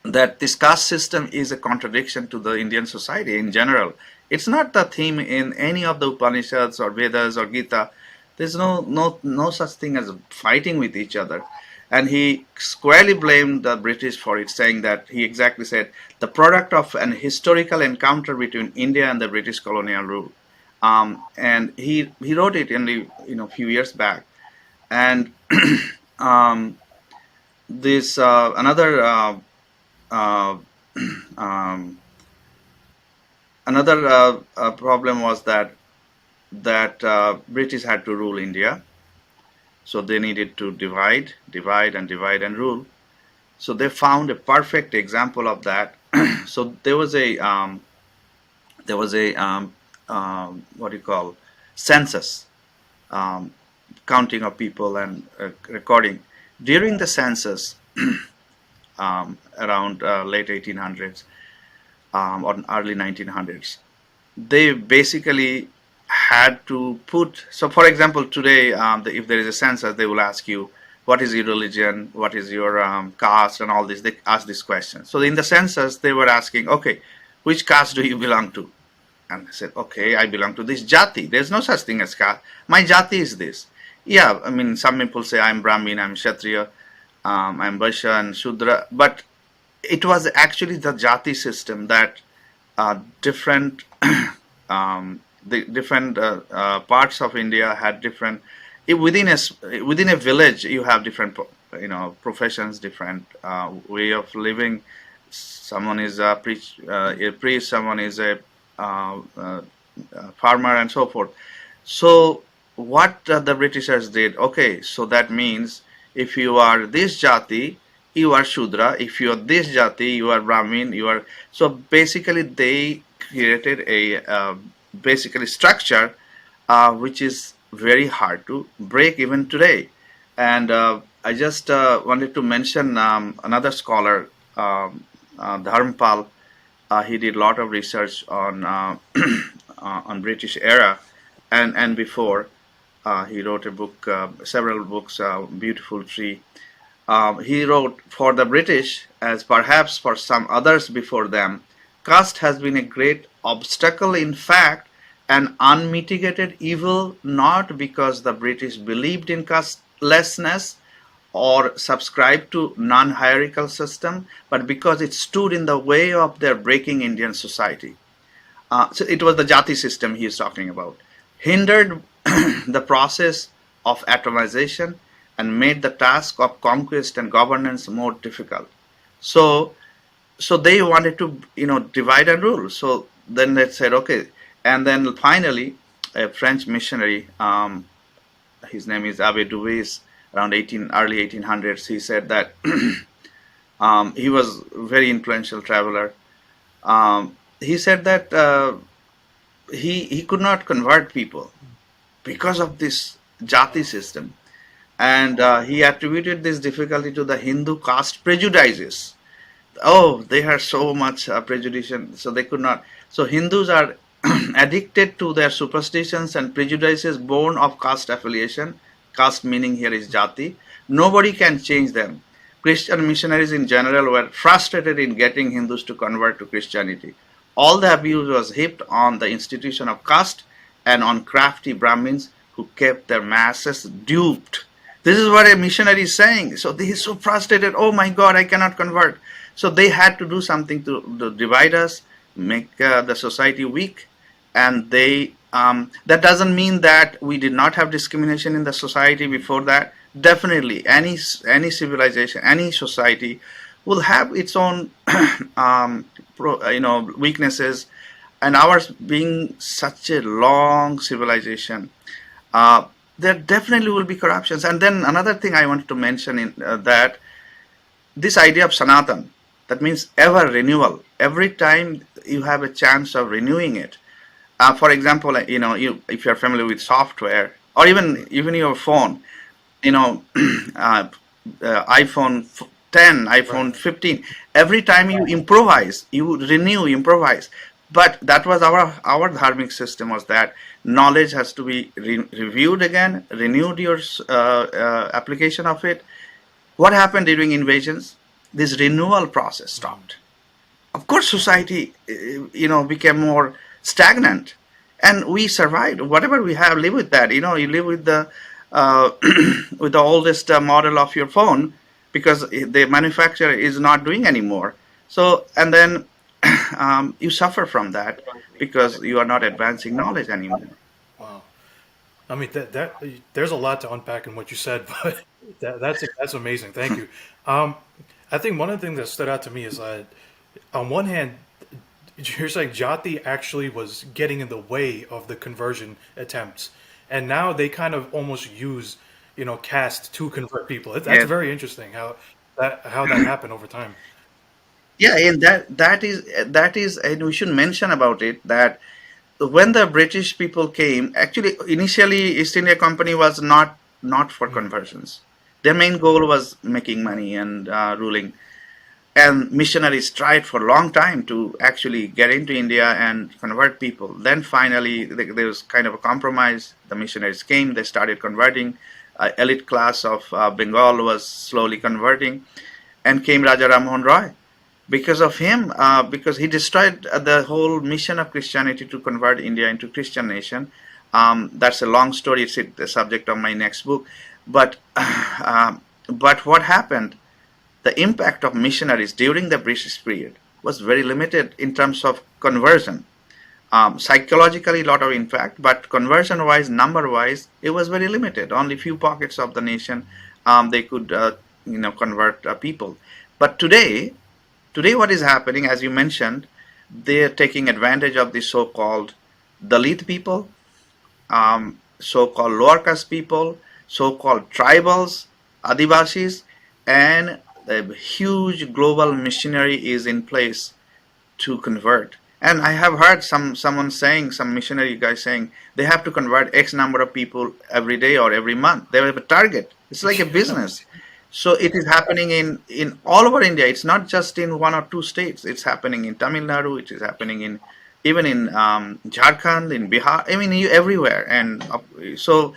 this caste system is a contradiction to the Indian society in general. It's not the theme in any of the Upanishads or Vedas or Gita. There's no such thing as fighting with each other. And he squarely blamed the British for it, saying that he exactly said the product of an historical encounter between India and the British colonial rule. And he wrote it only few years back. And um, this another uh, um, another problem was that British had to rule India, so they needed to divide and rule. So they found a perfect example of that. So there was a what do you call census, um, counting of people and recording. During the census, around late 1800s or early 1900s, they basically had to put. So, for example, today, if there is a census, they will ask you, "What is your religion? What is your caste?" and all this. They ask this question. So, in the census, they were asking, "Okay, which caste do you belong to?" And I said, "Okay, I belong to this jati." There's no such thing as caste. My jati is this. Yeah, I mean, some people say I'm Brahmin, I'm Kshatriya, I'm Vaishya and Shudra, but it was actually the jati system that different the different parts of India had different within a village you have different professions, different way of living. Someone is a priest, someone is a farmer, and so forth. So what the Britishers did, okay, so that means if you are this jati, you are Shudra. If you are this jati, you are Brahmin. You are so basically they created a basically structure which is very hard to break even today. And I just wanted to mention another scholar, Dharmpal. He did a lot of research on on British era and before. He wrote a book, several books, Beautiful Tree. He wrote, for the British, as perhaps for some others before them, caste has been a great obstacle, in fact, an unmitigated evil, not because the British believed in castelessness or subscribed to non-hierarchical system, but because it stood in the way of their breaking Indian society. So it was the jati system he is talking about, hindered the process of atomization and made the task of conquest and governance more difficult. So, so they wanted to, divide and rule. So then they said, okay, and then finally, a French missionary, his name is Abbe Duvis, around early 1800s. He said that he was a very influential traveler. He said that he could not convert people because of this jati system, and he attributed this difficulty to the Hindu caste prejudices. Oh, they had so much prejudice, so they could not. So Hindus are addicted to their superstitions and prejudices born of caste affiliation. Caste meaning here is jati. Nobody can change them. Christian missionaries in general were frustrated in getting Hindus to convert to Christianity. All the abuse was heaped on the institution of caste and on crafty Brahmins who kept their masses duped. This is what a missionary is saying. So they are so frustrated. Oh my God, I cannot convert. So they had to do something to divide us, make the society weak, and they. That doesn't mean that we did not have discrimination in the society before that. Definitely, any civilization, any society will have its own weaknesses, and ours being such a long civilization, there definitely will be corruptions. And then another thing I wanted to mention in that this idea of Sanatan, that means ever renewal. Every time you have a chance of renewing it. For example, if you're familiar with software or even your phone, iPhone 10, iPhone 15. Every time you improvise, you renew, improvise. But that was our dharmic system, was that knowledge has to be reviewed again, renewed your application of it. What happened during invasions? This renewal process stopped. Of course, society, became more stagnant, and we survived. Whatever we have, live with that. You live with the with the oldest model of your phone because the manufacturer is not doing anymore. So, and then you suffer from that because you are not advancing knowledge anymore. Wow. I mean that there's a lot to unpack in what you said, but that's amazing. Thank you. Um, I think one of the things that stood out to me is that on one hand, you're saying Jati actually was getting in the way of the conversion attempts, and now they kind of almost use caste to convert people. That's Yes. very interesting how that happened over time. Yeah, and that is, and we should mention about it that when the British people came, actually initially East India Company was not for Mm. conversions. Their main goal was making money and ruling. And missionaries tried for a long time to actually get into India and convert people. Then finally, there was kind of a compromise. The missionaries came, they started converting. Elite class of Bengal was slowly converting, and came Raja Ram Mohan Roy. Because of him, because he destroyed the whole mission of Christianity to convert India into Christian nation. That's a long story. It's the subject of my next book. But but what happened? The impact of missionaries during the British period was very limited in terms of conversion. Psychologically, a lot of impact, but conversion-wise, number-wise, it was very limited. Only few pockets of the nation they could convert people. But today, what is happening, as you mentioned, they're taking advantage of the so-called Dalit people, so-called lower caste people, so-called tribals, Adivasis, and a huge global missionary is in place to convert. And I have heard someone saying, some missionary guy saying, they have to convert X number of people every day or every month. They have a target. It's like a business. So it is happening in all over India. It's not just in one or two states. It's happening in Tamil Nadu. It is happening in even in Jharkhand, in Bihar. I mean, everywhere. And so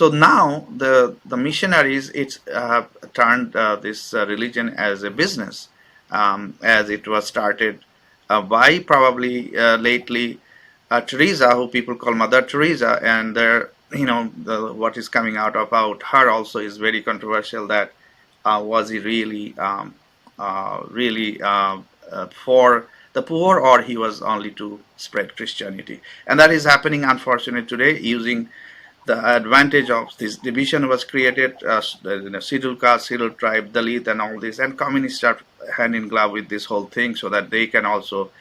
now the missionaries it's turned this religion as a business, as it was started by probably lately Teresa, who people call Mother Teresa, and what is coming out about her also is very controversial. That was he really for the poor, or he was only to spread Christianity? And that is happening, unfortunately, today, using the advantage of this division was created, scheduled caste, scheduled tribe, Dalit, and all this, and communists are hand in glove with this whole thing so that they can also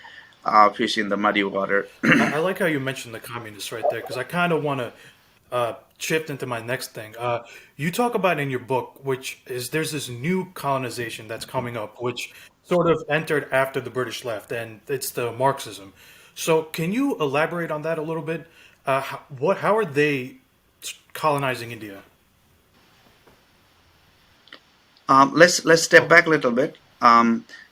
fish in the muddy water. I like how you mentioned the communists right there because I kind of want to shift into my next thing. You talk about in your book, which is there's this new colonization that's coming up, which sort of entered after the British left, and it's the Marxism. So, can you elaborate on that a little bit? How are they colonizing India? Let's step back a little bit.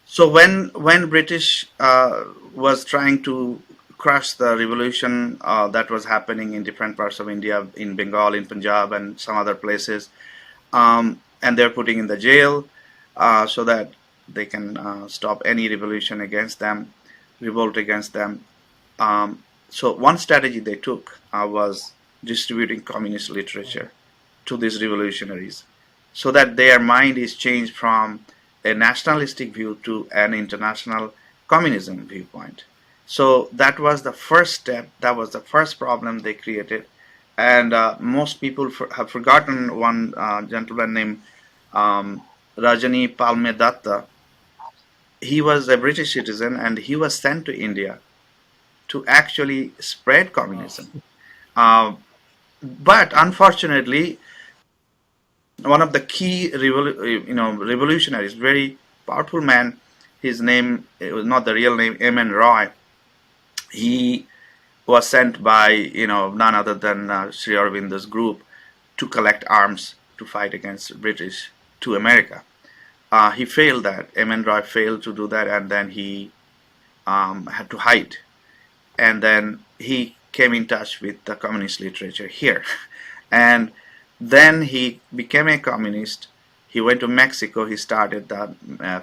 So when British was trying to crush the revolution that was happening in different parts of India, in Bengal, in Punjab, and some other places, and they're putting in the jail so that they can stop any revolution against them, revolt against them. So one strategy they took was distributing communist literature to these revolutionaries so that their mind is changed from a nationalistic view to an international communism viewpoint. So that was the first step, that was the first problem they created. And most people have forgotten one gentleman named Rajani Palme Datta. He was a British citizen and he was sent to India to actually spread communism. Uh, but unfortunately, one of the key revolutionaries, very powerful man, his name, it was not the real name, Emin Roy. He was sent by none other than Sri Aurobindo's group to collect arms to fight against British to America. He failed that. Emin Roy failed to do that, and then he had to hide. And then he came in touch with the communist literature here. And then he became a communist. He went to Mexico. He started the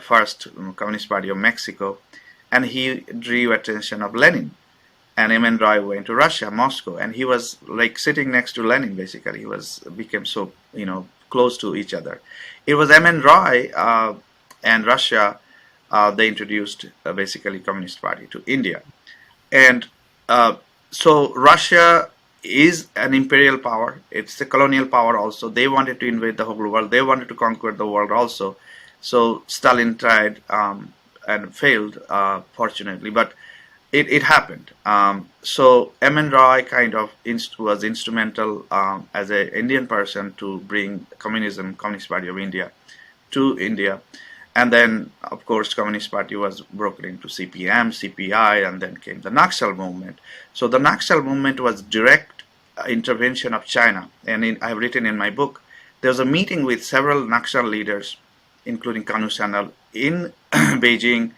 first Communist Party of Mexico. And he drew attention of Lenin. And Emin Roy went to Russia, Moscow. And he was like sitting next to Lenin, basically. He became so, close to each other. It was Emin Roy and Russia, they introduced basically Communist Party to India. And so Russia is an imperial power. It's a colonial power also. They wanted to invade the whole world. They wanted to conquer the world also. So Stalin tried and failed, fortunately, but it happened. So Emin Roy kind of was instrumental as an Indian person to bring communism, Communist Party of India, to India. And then, of course, Communist Party was broken into CPM, CPI, and then came the Naxal movement. So the Naxal movement was direct intervention of China. And I've written in my book, there was a meeting with several Naxal leaders, including Kanu Sanal, in Beijing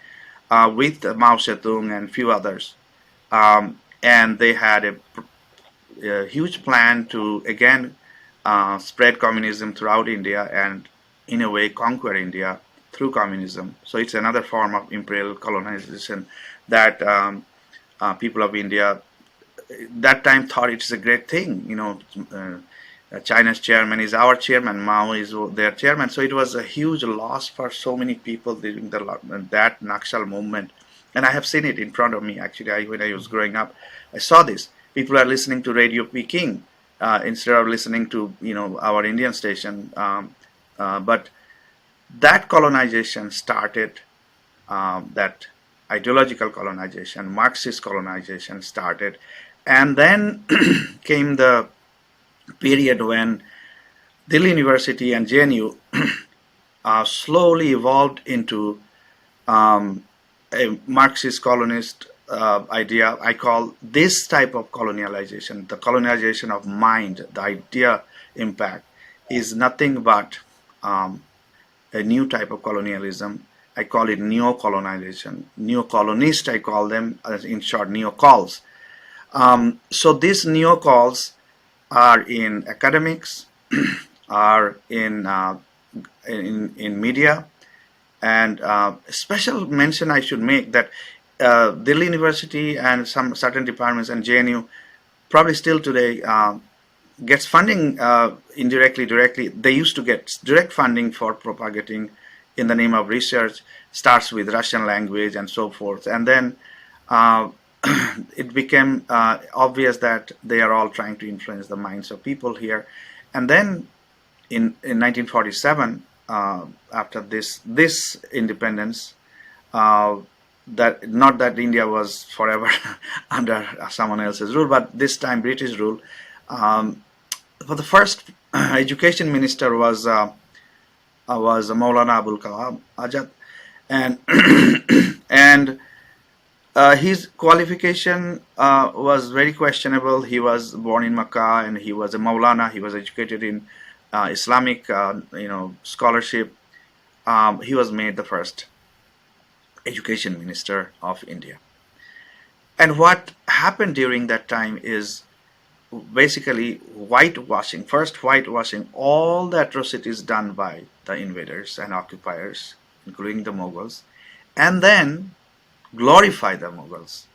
with Mao Zedong and few others. And they had a huge plan to, again, spread communism throughout India and, in a way, conquer India through communism. So it's another form of imperial colonization that people of India that time thought it's a great thing. China's chairman is our chairman, Mao is their chairman. So it was a huge loss for so many people during that Nakshal movement. And I have seen it in front of me. Actually, when I was growing up, I saw this. People are listening to Radio Peking instead of listening to our Indian station. But that colonization started. That ideological colonization, Marxist colonization started, and then came the period when Delhi University and JNU slowly evolved into a Marxist colonist idea. I call this type of colonialization, the colonization of mind, the idea impact, is nothing but a new type of colonialism. I call it neocolonization. Neocolonist, I call them, in short, neocols. So these neocols are in academics, are in media, and special mention I should make that Delhi University and some certain departments and JNU probably still today gets funding indirectly, directly. They used to get direct funding for propagating in the name of research, starts with Russian language and so forth. And then it became obvious that they are all trying to influence the minds of people here. And then in 1947, after this independence, that not that India was forever under someone else's rule, but this time British rule. For the first education minister was Maulana Abul Kalam Azad, and and his qualification was very questionable. He was born in Makkah, and he was a Maulana. He was educated in Islamic, scholarship. He was made the first education minister of India. And what happened during that time is basically whitewashing, first whitewashing all the atrocities done by the invaders and occupiers, including the Mughals, and then glorify the Mughals.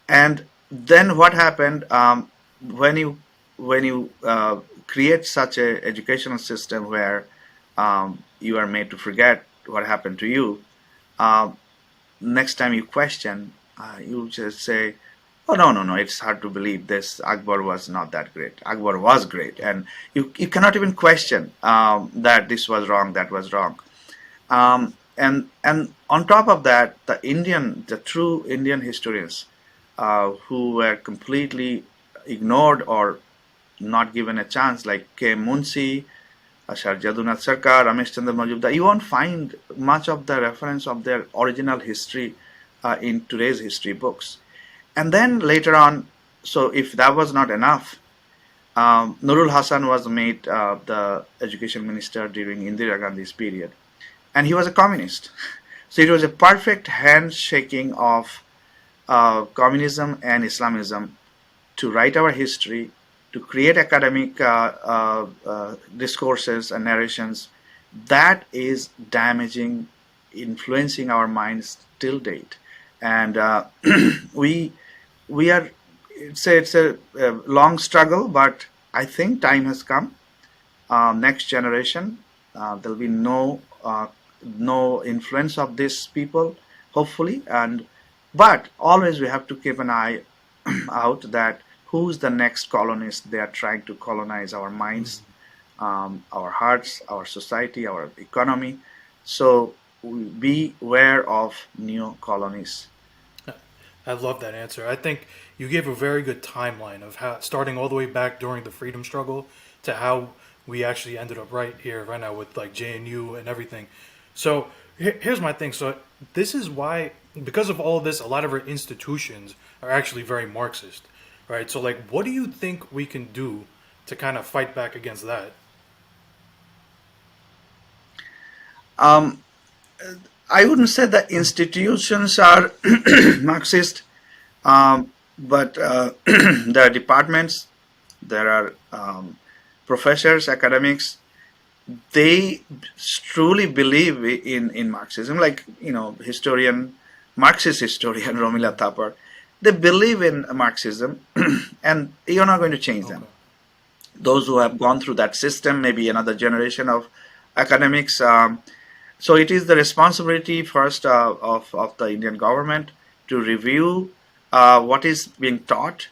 And then what happened when you create such a educational system where you are made to forget what happened to you, next time you question, you just say, oh, no, it's hard to believe this. Akbar was not that great. Akbar was great. And you cannot even question that this was wrong, that was wrong. And on top of that, the true Indian historians who were completely ignored or not given a chance, like K. Munshi, Ashar Jadunath Sarkar, Ramesh Chandra Majumdar, you won't find much of the reference of their original history in today's history books. And then later on, so if that was not enough, Nurul Hasan was made the education minister during Indira Gandhi's period. And he was a communist. So it was a perfect handshaking of communism and Islamism to write our history, to create academic discourses and narrations that is damaging, influencing our minds till date. And we are, it's a long struggle, but I think time has come. Next generation, there'll be no influence of these people, hopefully, but always we have to keep an eye out that who's the next colonist. They are trying to colonize our minds, our hearts, our society, our economy. So be aware of neo-colonies. I love that answer. I think you gave a very good timeline of how, starting all the way back during the freedom struggle to how we actually ended up right now with like JNU and everything. So here's my thing. So this is why, because of all of this, a lot of our institutions are actually very Marxist, right? So like, what do you think we can do to kind of fight back against that? I wouldn't say the institutions are Marxist, but there are departments, there are professors, academics. They truly believe in Marxism, like Marxist historian Romila Thapar. they believe in Marxism, and you're not going to change them. Okay. Those who have gone through that system, maybe another generation of academics. So it is the responsibility first of the Indian government to review what is being taught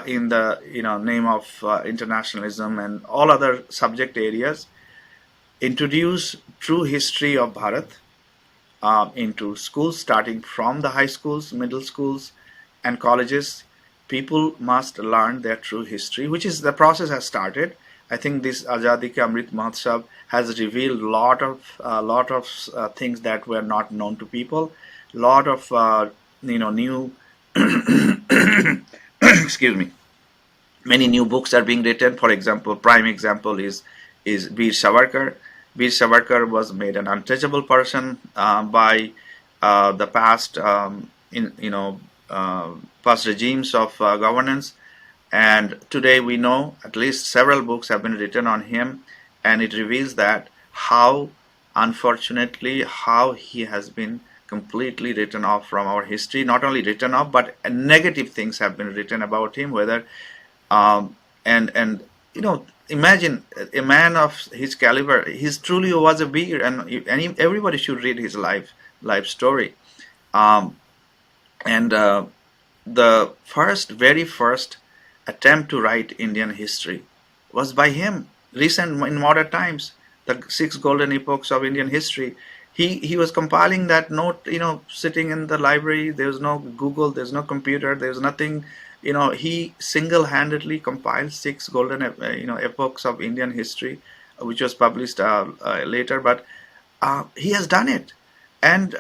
in the name of internationalism and all other subject areas. Introduce true history of Bharat into schools, starting from the high schools, middle schools, and colleges. People must learn their true history, which is the process has started. I think this Azadi Ka Amrit Mahotsav has revealed lot of things that were not known to people. Lot of new excuse me, many new books are being written. For example, prime example is Veer Savarkar. Veer Savarkar was made an untouchable person by the past past regimes of governance, and today we know at least several books have been written on him, and it reveals that how unfortunately how he has been completely written off from our history. Not only written off, but negative things have been written about him, whether and imagine a man of his caliber. He's truly was a beer, and everybody should read his life story. Um, and The very first attempt to write Indian history was by him. Recent in modern times, the six golden epochs of Indian history. He was compiling that note, sitting in the library. There's no Google, there's no computer, there's nothing. He single-handedly compiled six golden, epochs of Indian history, which was published later. But he has done it, and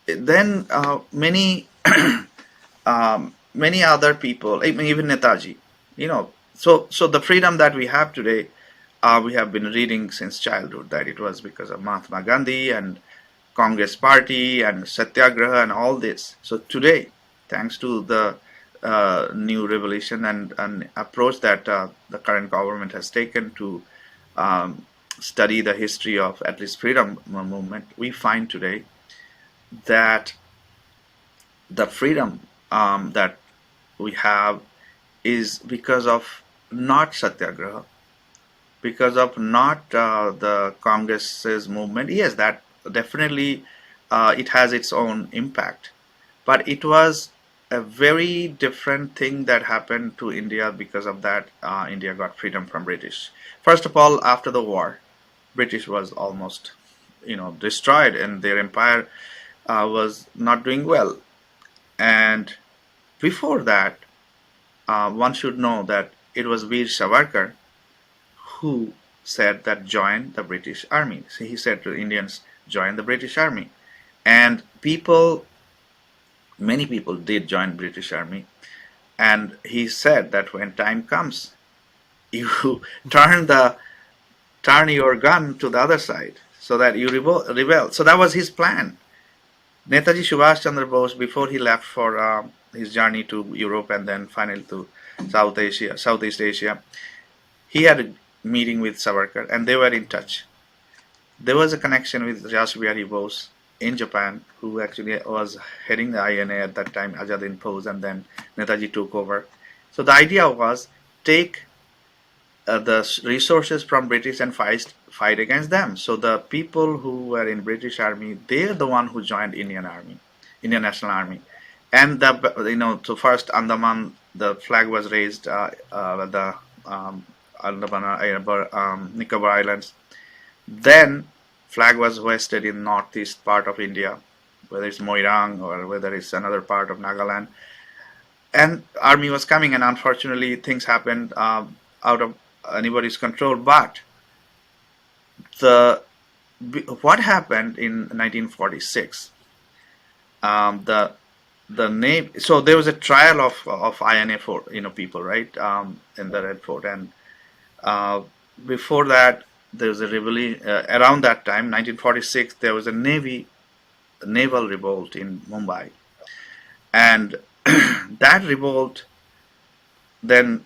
then many other people, even Netaji, So the freedom that we have today, we have been reading since childhood that it was because of Mahatma Gandhi and Congress Party and Satyagraha and all this. So today, thanks to the new revelation and approach that the current government has taken to study the history of at least freedom movement, we find today that the freedom that we have is because of not Satyagraha, because of not the Congress's movement. Yes, that definitely it has its own impact, but it was a very different thing that happened to India. Because of that, India got freedom from British. First of all, after the war, British was almost destroyed, and their empire was not doing well. And before that, one should know that it was Veer Savarkar who said that join the British Army. So he said to Indians, join the British Army. And many people did join British Army. And he said that when time comes, you turn your gun to the other side so that you rebel. So that was his plan. Netaji Subhash Chandra Bose, before he left for his journey to Europe and then finally to Southeast Asia, he had a meeting with Savarkar and they were in touch. There was a connection with Rajas Bihari Bose in Japan, who actually was heading the INA at that time, Azad Hind Fauj, and then Netaji took over. So the idea was take the resources from British and fight against them. So the people who were in British Army, they're the one who joined Indian National Army, and so first Andaman, the flag was raised, the Andaman Nicobar Islands. Then flag was hoisted in northeast part of India, whether it's Moirang or whether it's another part of Nagaland. And army was coming, and unfortunately things happened out of anybody's control. But what happened in 1946? The name. So there was a trial of INA for people, right, in the Red Fort, and before that there was a rebellion. Around that time, 1946, there was a naval revolt in Mumbai, and that revolt then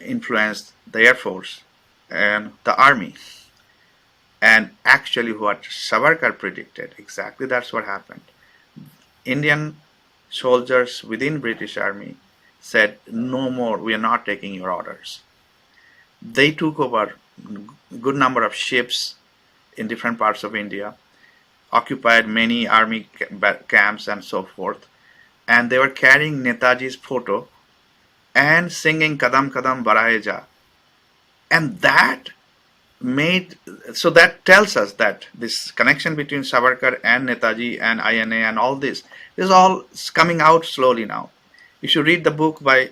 influenced the Air Force and the Army. And actually what Savarkar predicted, exactly that's what happened. Indian soldiers within British Army said, no more, we are not taking your orders. They took over a good number of ships in different parts of India, occupied many army camps and so forth, and they were carrying Netaji's photo and singing Kadam Kadam Baraye Ja. And that made, so that tells us that this connection between Savarkar and Netaji and INA and all this is all coming out slowly now. You should read the book by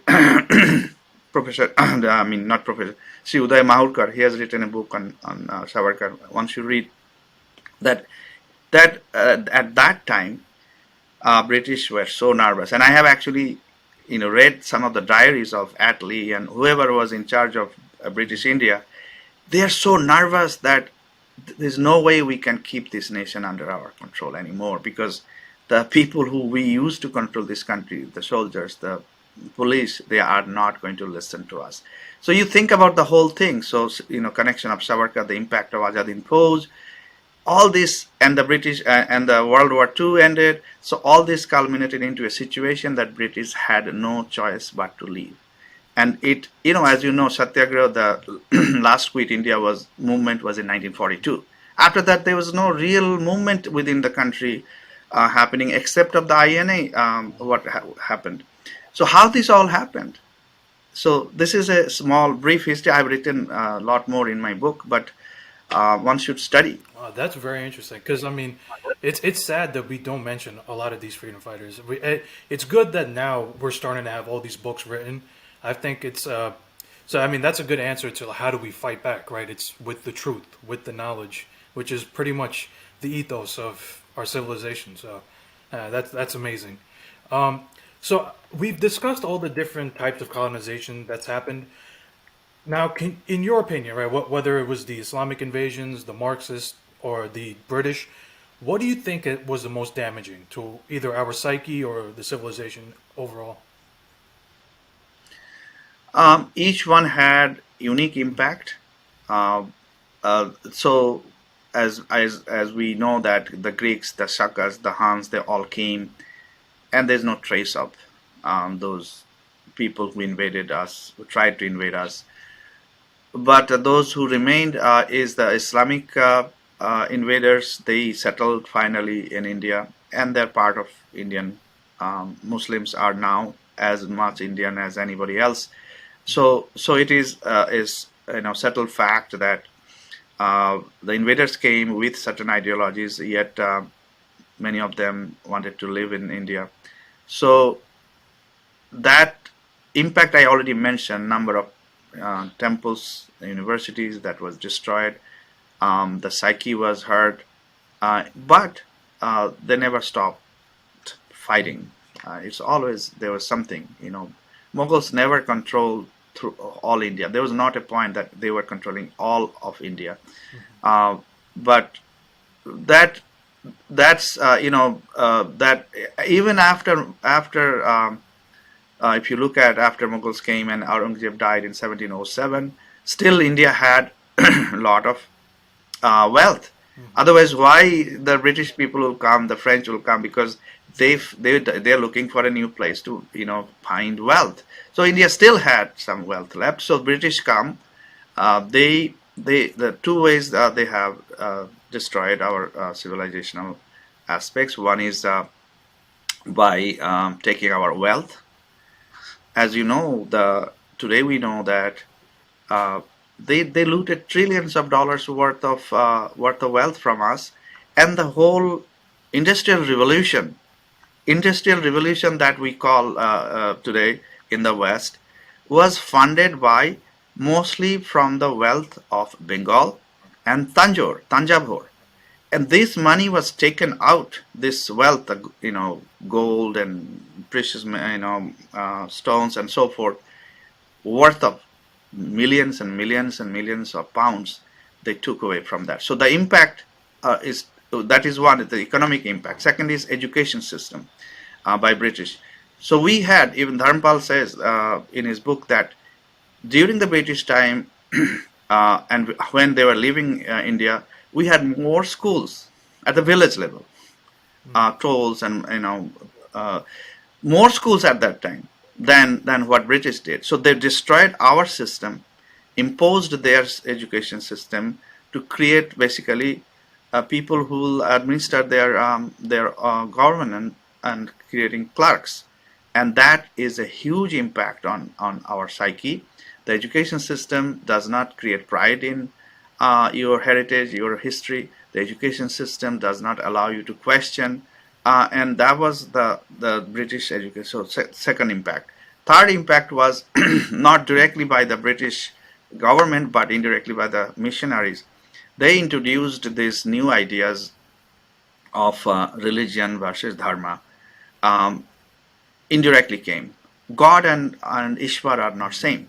Professor, I mean not Professor, Sri Uday Mahurkar. He has written a book on Savarkar. One should read that. At that time, British were so nervous, and I have actually, read some of the diaries of Attlee and whoever was in charge of British India. They are so nervous that there's no way we can keep this nation under our control anymore, because the people who we used to control this country, the soldiers, the police, they are not going to listen to us. So you think about the whole thing. So, connection of Savarkar, the impact of Azad Hind Fauj, all this, and the British and the World War II ended. So all this culminated into a situation that British had no choice but to leave. And it, as you know, Satyagraha, the last quit India movement was in 1942. After that, there was no real movement within the country happening except of the INA, what happened. So how this all happened? So this is a small, brief history. I've written a lot more in my book, but one should study. That's very interesting, because it's sad that we don't mention a lot of these freedom fighters. It's good that now we're starting to have all these books written. I think it's that's a good answer to how do we fight back, right? It's with the truth, with the knowledge, which is pretty much the ethos of our civilization. So that's amazing. So we've discussed all the different types of colonization that's happened. Now, in your opinion, right, whether it was the Islamic invasions, the Marxist, or the British, what do you think it was the most damaging to either our psyche or the civilization overall? Each one had unique impact. So, as we know that the Greeks, the Shakas, the Huns, they all came, and there's no trace of those people who invaded us, who tried to invade us. But those who remained is the Islamic invaders. They settled finally in India, and they're part of Indian. Muslims are now as much Indian as anybody else. So it is settled fact that the invaders came with certain ideologies, yet many of them wanted to live in India. So that impact I already mentioned, number of temples, universities that was destroyed. The psyche was hurt, but they never stopped fighting. It's always there was something. Mughals never controlled through all India. There was not a point that they were controlling all of India. But that's that even after if you look at after Mughals came and Aurangzeb died in 1707, still India had a lot of wealth. Otherwise, why the British people will come, the French will come? Because they're looking for a new place to find wealth. So India still had some wealth left. So British come, the two ways they have destroyed our civilizational aspects. One is by taking our wealth. As you know, today we know that they looted trillions of dollars worth of wealth from us, and the whole industrial revolution that we call today in the West was funded by mostly from the wealth of Bengal and Tanjore. And this money was taken out, this wealth, gold and precious, stones and so forth, worth of millions and millions and millions of pounds, they took away from that. So the impact that is one, the economic impact. Second is education system by British. So we had, even Dharmpal says in his book that during the British time and when they were leaving India, we had more schools at the village level, tolls and more schools at that time than what British did. So they destroyed our system, imposed their education system to create basically people who will administer their government and creating clerks, and that is a huge impact on our psyche. The education system does not create pride in your heritage, your history. The education system does not allow you to question, and that was the British education. So second impact. Third impact was not directly by the British government, but indirectly by the missionaries. They introduced these new ideas of religion versus dharma. Um, Indirectly came. God and Ishvar are not same.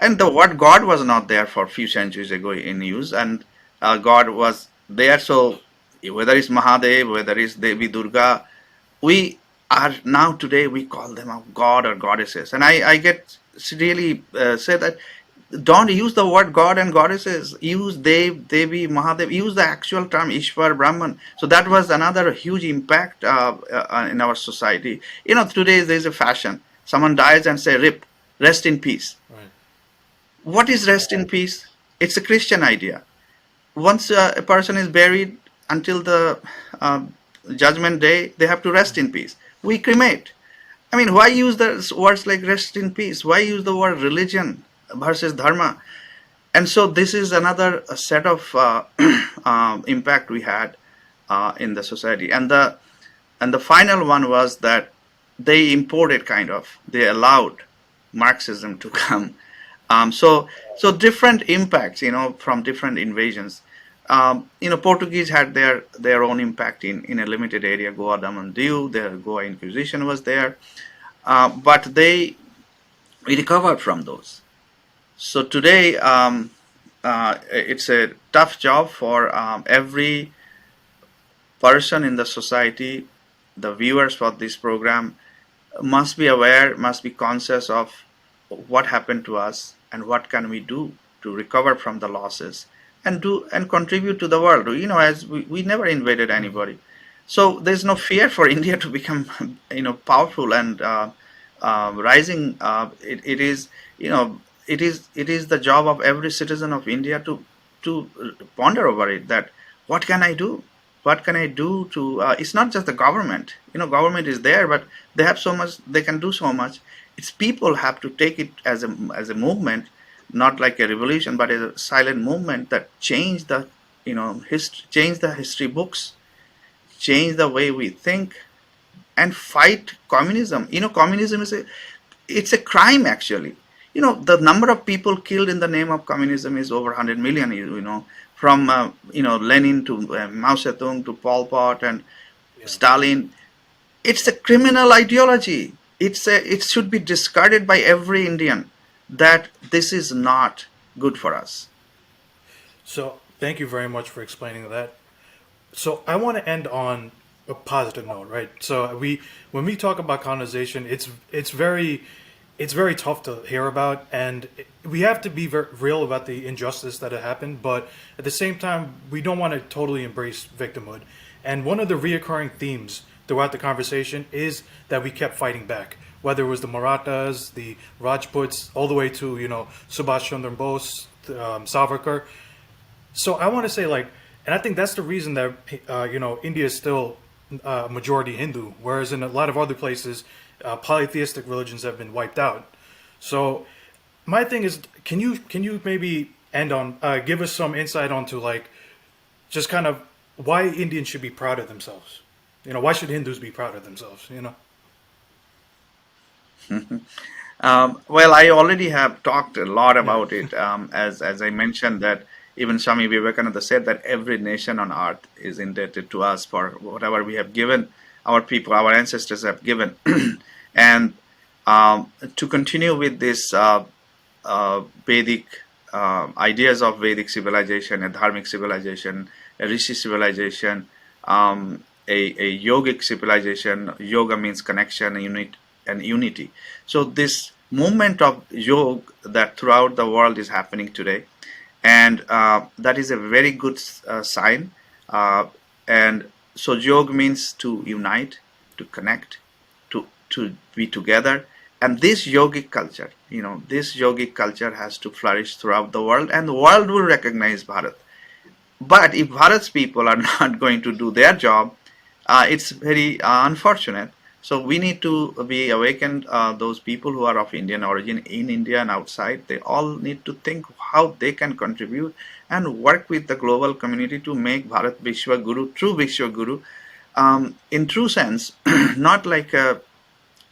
And the word God was not there for a few centuries ago in use, and God was there. So whether it's Mahadev, whether it's Devi Durga, we are now today we call them a god or goddesses. And I get really say that don't use the word God and goddesses. Use Dev, Devi, Mahadev. Use the actual term Ishwar, Brahman. So that was another huge impact in our society. You know, today there's a fashion. Someone dies and say, "Rip, rest in peace." Right. What is rest in peace? It's a Christian idea. Once a person is buried until the uh, judgment day, they have to rest in peace. We cremate. I mean, why use the words like rest in peace? Why use the word religion versus dharma? And so this is another set of impact we had in the society. And the final one was that they imported they allowed Marxism to come. So different impacts, from different invasions. Portuguese had their own impact in a limited area. Goa, Daman, Diu, the Goa Inquisition was there, but we recovered from those. So today, it's a tough job for every person in the society. The viewers for this program must be aware, must be conscious of what happened to us and what can we do to recover from the losses and do and contribute to the world. As we never invaded anybody, so there's no fear for India to become powerful and rising. It is it is the job of every citizen of India to ponder over it, that what can I do, what can I do to it's not just the government. Government is there, but they have so much, they can do so much. It's people have to take it as a movement, not like a revolution, but as a silent movement that change the change the history books, change the way we think, and fight communism. Communism it's a crime, actually. The number of people killed in the name of communism is over 100 million. From Lenin to Mao Zedong to Pol Pot and Yeah. Stalin. It's a criminal ideology. It should be discarded by every Indian, that this is not good for us. So thank you very much for explaining that. So I want to end on a positive note, right? So when we talk about colonization, it's very tough to hear about, and we have to be very real about the injustice that had happened. But at the same time, we don't want to totally embrace victimhood. And one of the reoccurring themes throughout the conversation is that we kept fighting back, whether it was the Marathas, the Rajputs, all the way to Subhash Chandra Bose, Savarkar. So I want to say, like, and I think that's the reason that India is still majority Hindu, whereas in a lot of other places, polytheistic religions have been wiped out. So my thing is, can you maybe end on give us some insight onto, like, just kind of why Indians should be proud of themselves? Why should Hindus be proud of themselves? Well, I already have talked a lot Yeah. about it. As I mentioned, that even Swami Vivekananda said that every nation on earth is indebted to us for whatever we have given our people, our ancestors have given. And to continue with this Vedic ideas of Vedic civilization, a Dharmic civilization, a Rishi civilization, a yogic civilization. Yoga means connection, and unity. So this movement of yoga that throughout the world is happening today, and that is a very good sign. Uh, and so yoga means to unite, to connect, to to be together. And this yogic culture, this yogic culture has to flourish throughout the world, and the world will recognize Bharat. But if Bharat's people are not going to do their job, it's very unfortunate. So we need to be awakened. Those people who are of Indian origin in India and outside, they all need to think how they can contribute and work with the global community to make Bharat Vishwa Guru, true Vishwa Guru, in true sense, not like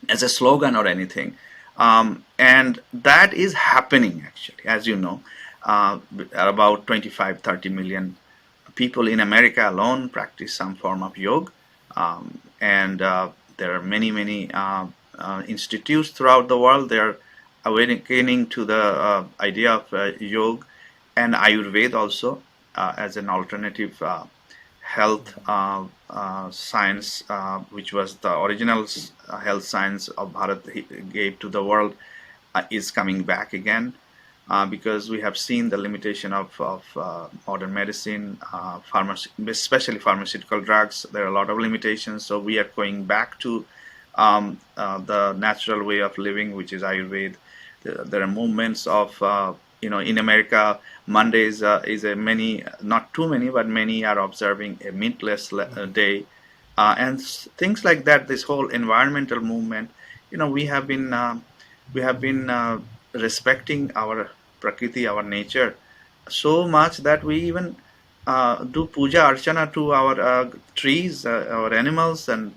as a slogan or anything. And that is happening actually, as you know. About 25-30 million people in America alone practice some form of yoga, and there are many institutes throughout the world. They are awakening to the idea of yoga and Ayurveda also as an alternative health science, which was the original health science of Bharat gave to the world, is coming back again. Because we have seen the limitation of modern medicine, especially pharmaceutical drugs. There are a lot of limitations, so we are going back to the natural way of living, which is Ayurveda. There are movements of, in America, Mondays is a many, not too many, but many are observing a meatless day, and things like that. This whole environmental movement, we have been respecting our prakriti, our nature, so much that we even do puja archana to our trees, our animals, and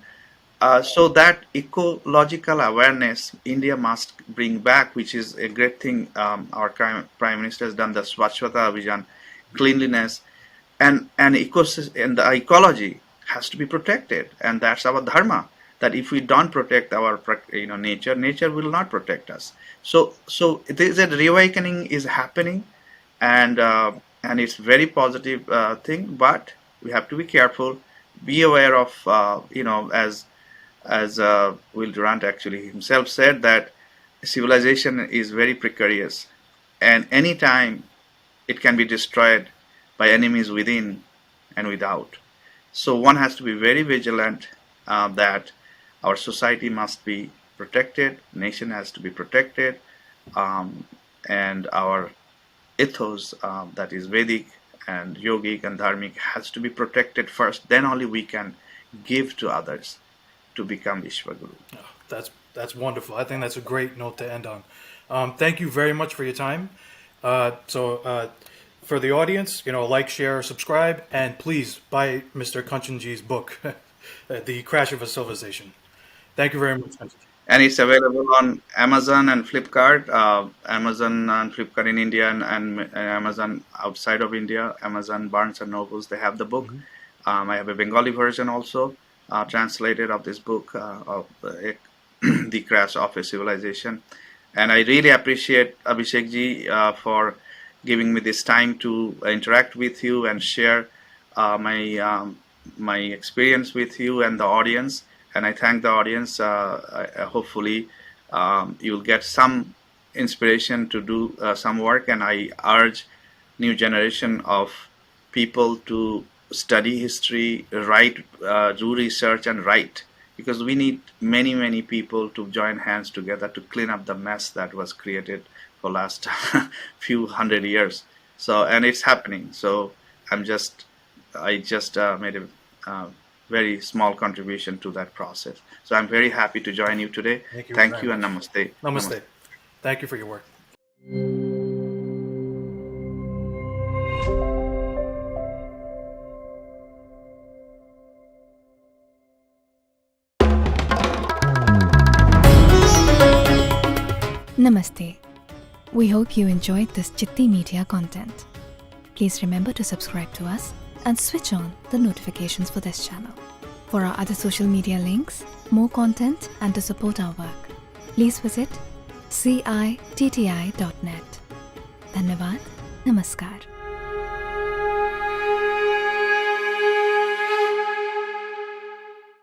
so that ecological awareness India must bring back, which is a great thing. Our Prime Minister has done the Swachhata Abhijan, cleanliness, and ecosystem, and the ecology has to be protected, and that's our dharma. That if we don't protect our nature will not protect us. So it is a reawakening is happening, and it's very positive thing. But we have to be careful, be aware of as Will Durant actually himself said, that civilization is very precarious, and anytime it can be destroyed by enemies within and without. So one has to be very vigilant that our society must be protected, nation has to be protected, and our ethos, that is Vedic and yogic and dharmic, has to be protected first. Then only we can give to others to become Vishwaguru. Oh, that's wonderful. I think that's a great note to end on. Thank you very much for your time. So for the audience, like, share, subscribe, and please buy Mr. Kanchanji's book, The Crash of a Civilization. Thank you very much. And it's available on Amazon and Flipkart. Amazon and Flipkart in India, and Amazon outside of India. Amazon, Barnes and Nobles, they have the book. Mm-hmm. I have a Bengali version also, translated of this book, of The Crash of a Civilization. And I really appreciate Abhishek ji for giving me this time to interact with you and share my experience with you and the audience. And I thank the audience. Hopefully, you'll get some inspiration to do some work. And I urge new generation of people to study history, write, do research, and write, because we need many people to join hands together to clean up the mess that was created for last few hundred years. So, and it's happening. So I just made a very small contribution to that process. So I'm very happy to join you today. Thank you and namaste. Namaste. Thank you for your work. Namaste. We hope you enjoyed this Citti Media content. Please remember to subscribe to us and switch on the notifications for this channel. For our other social media links, more content, and to support our work, please visit citti.net. Dhanyavad. Namaskar.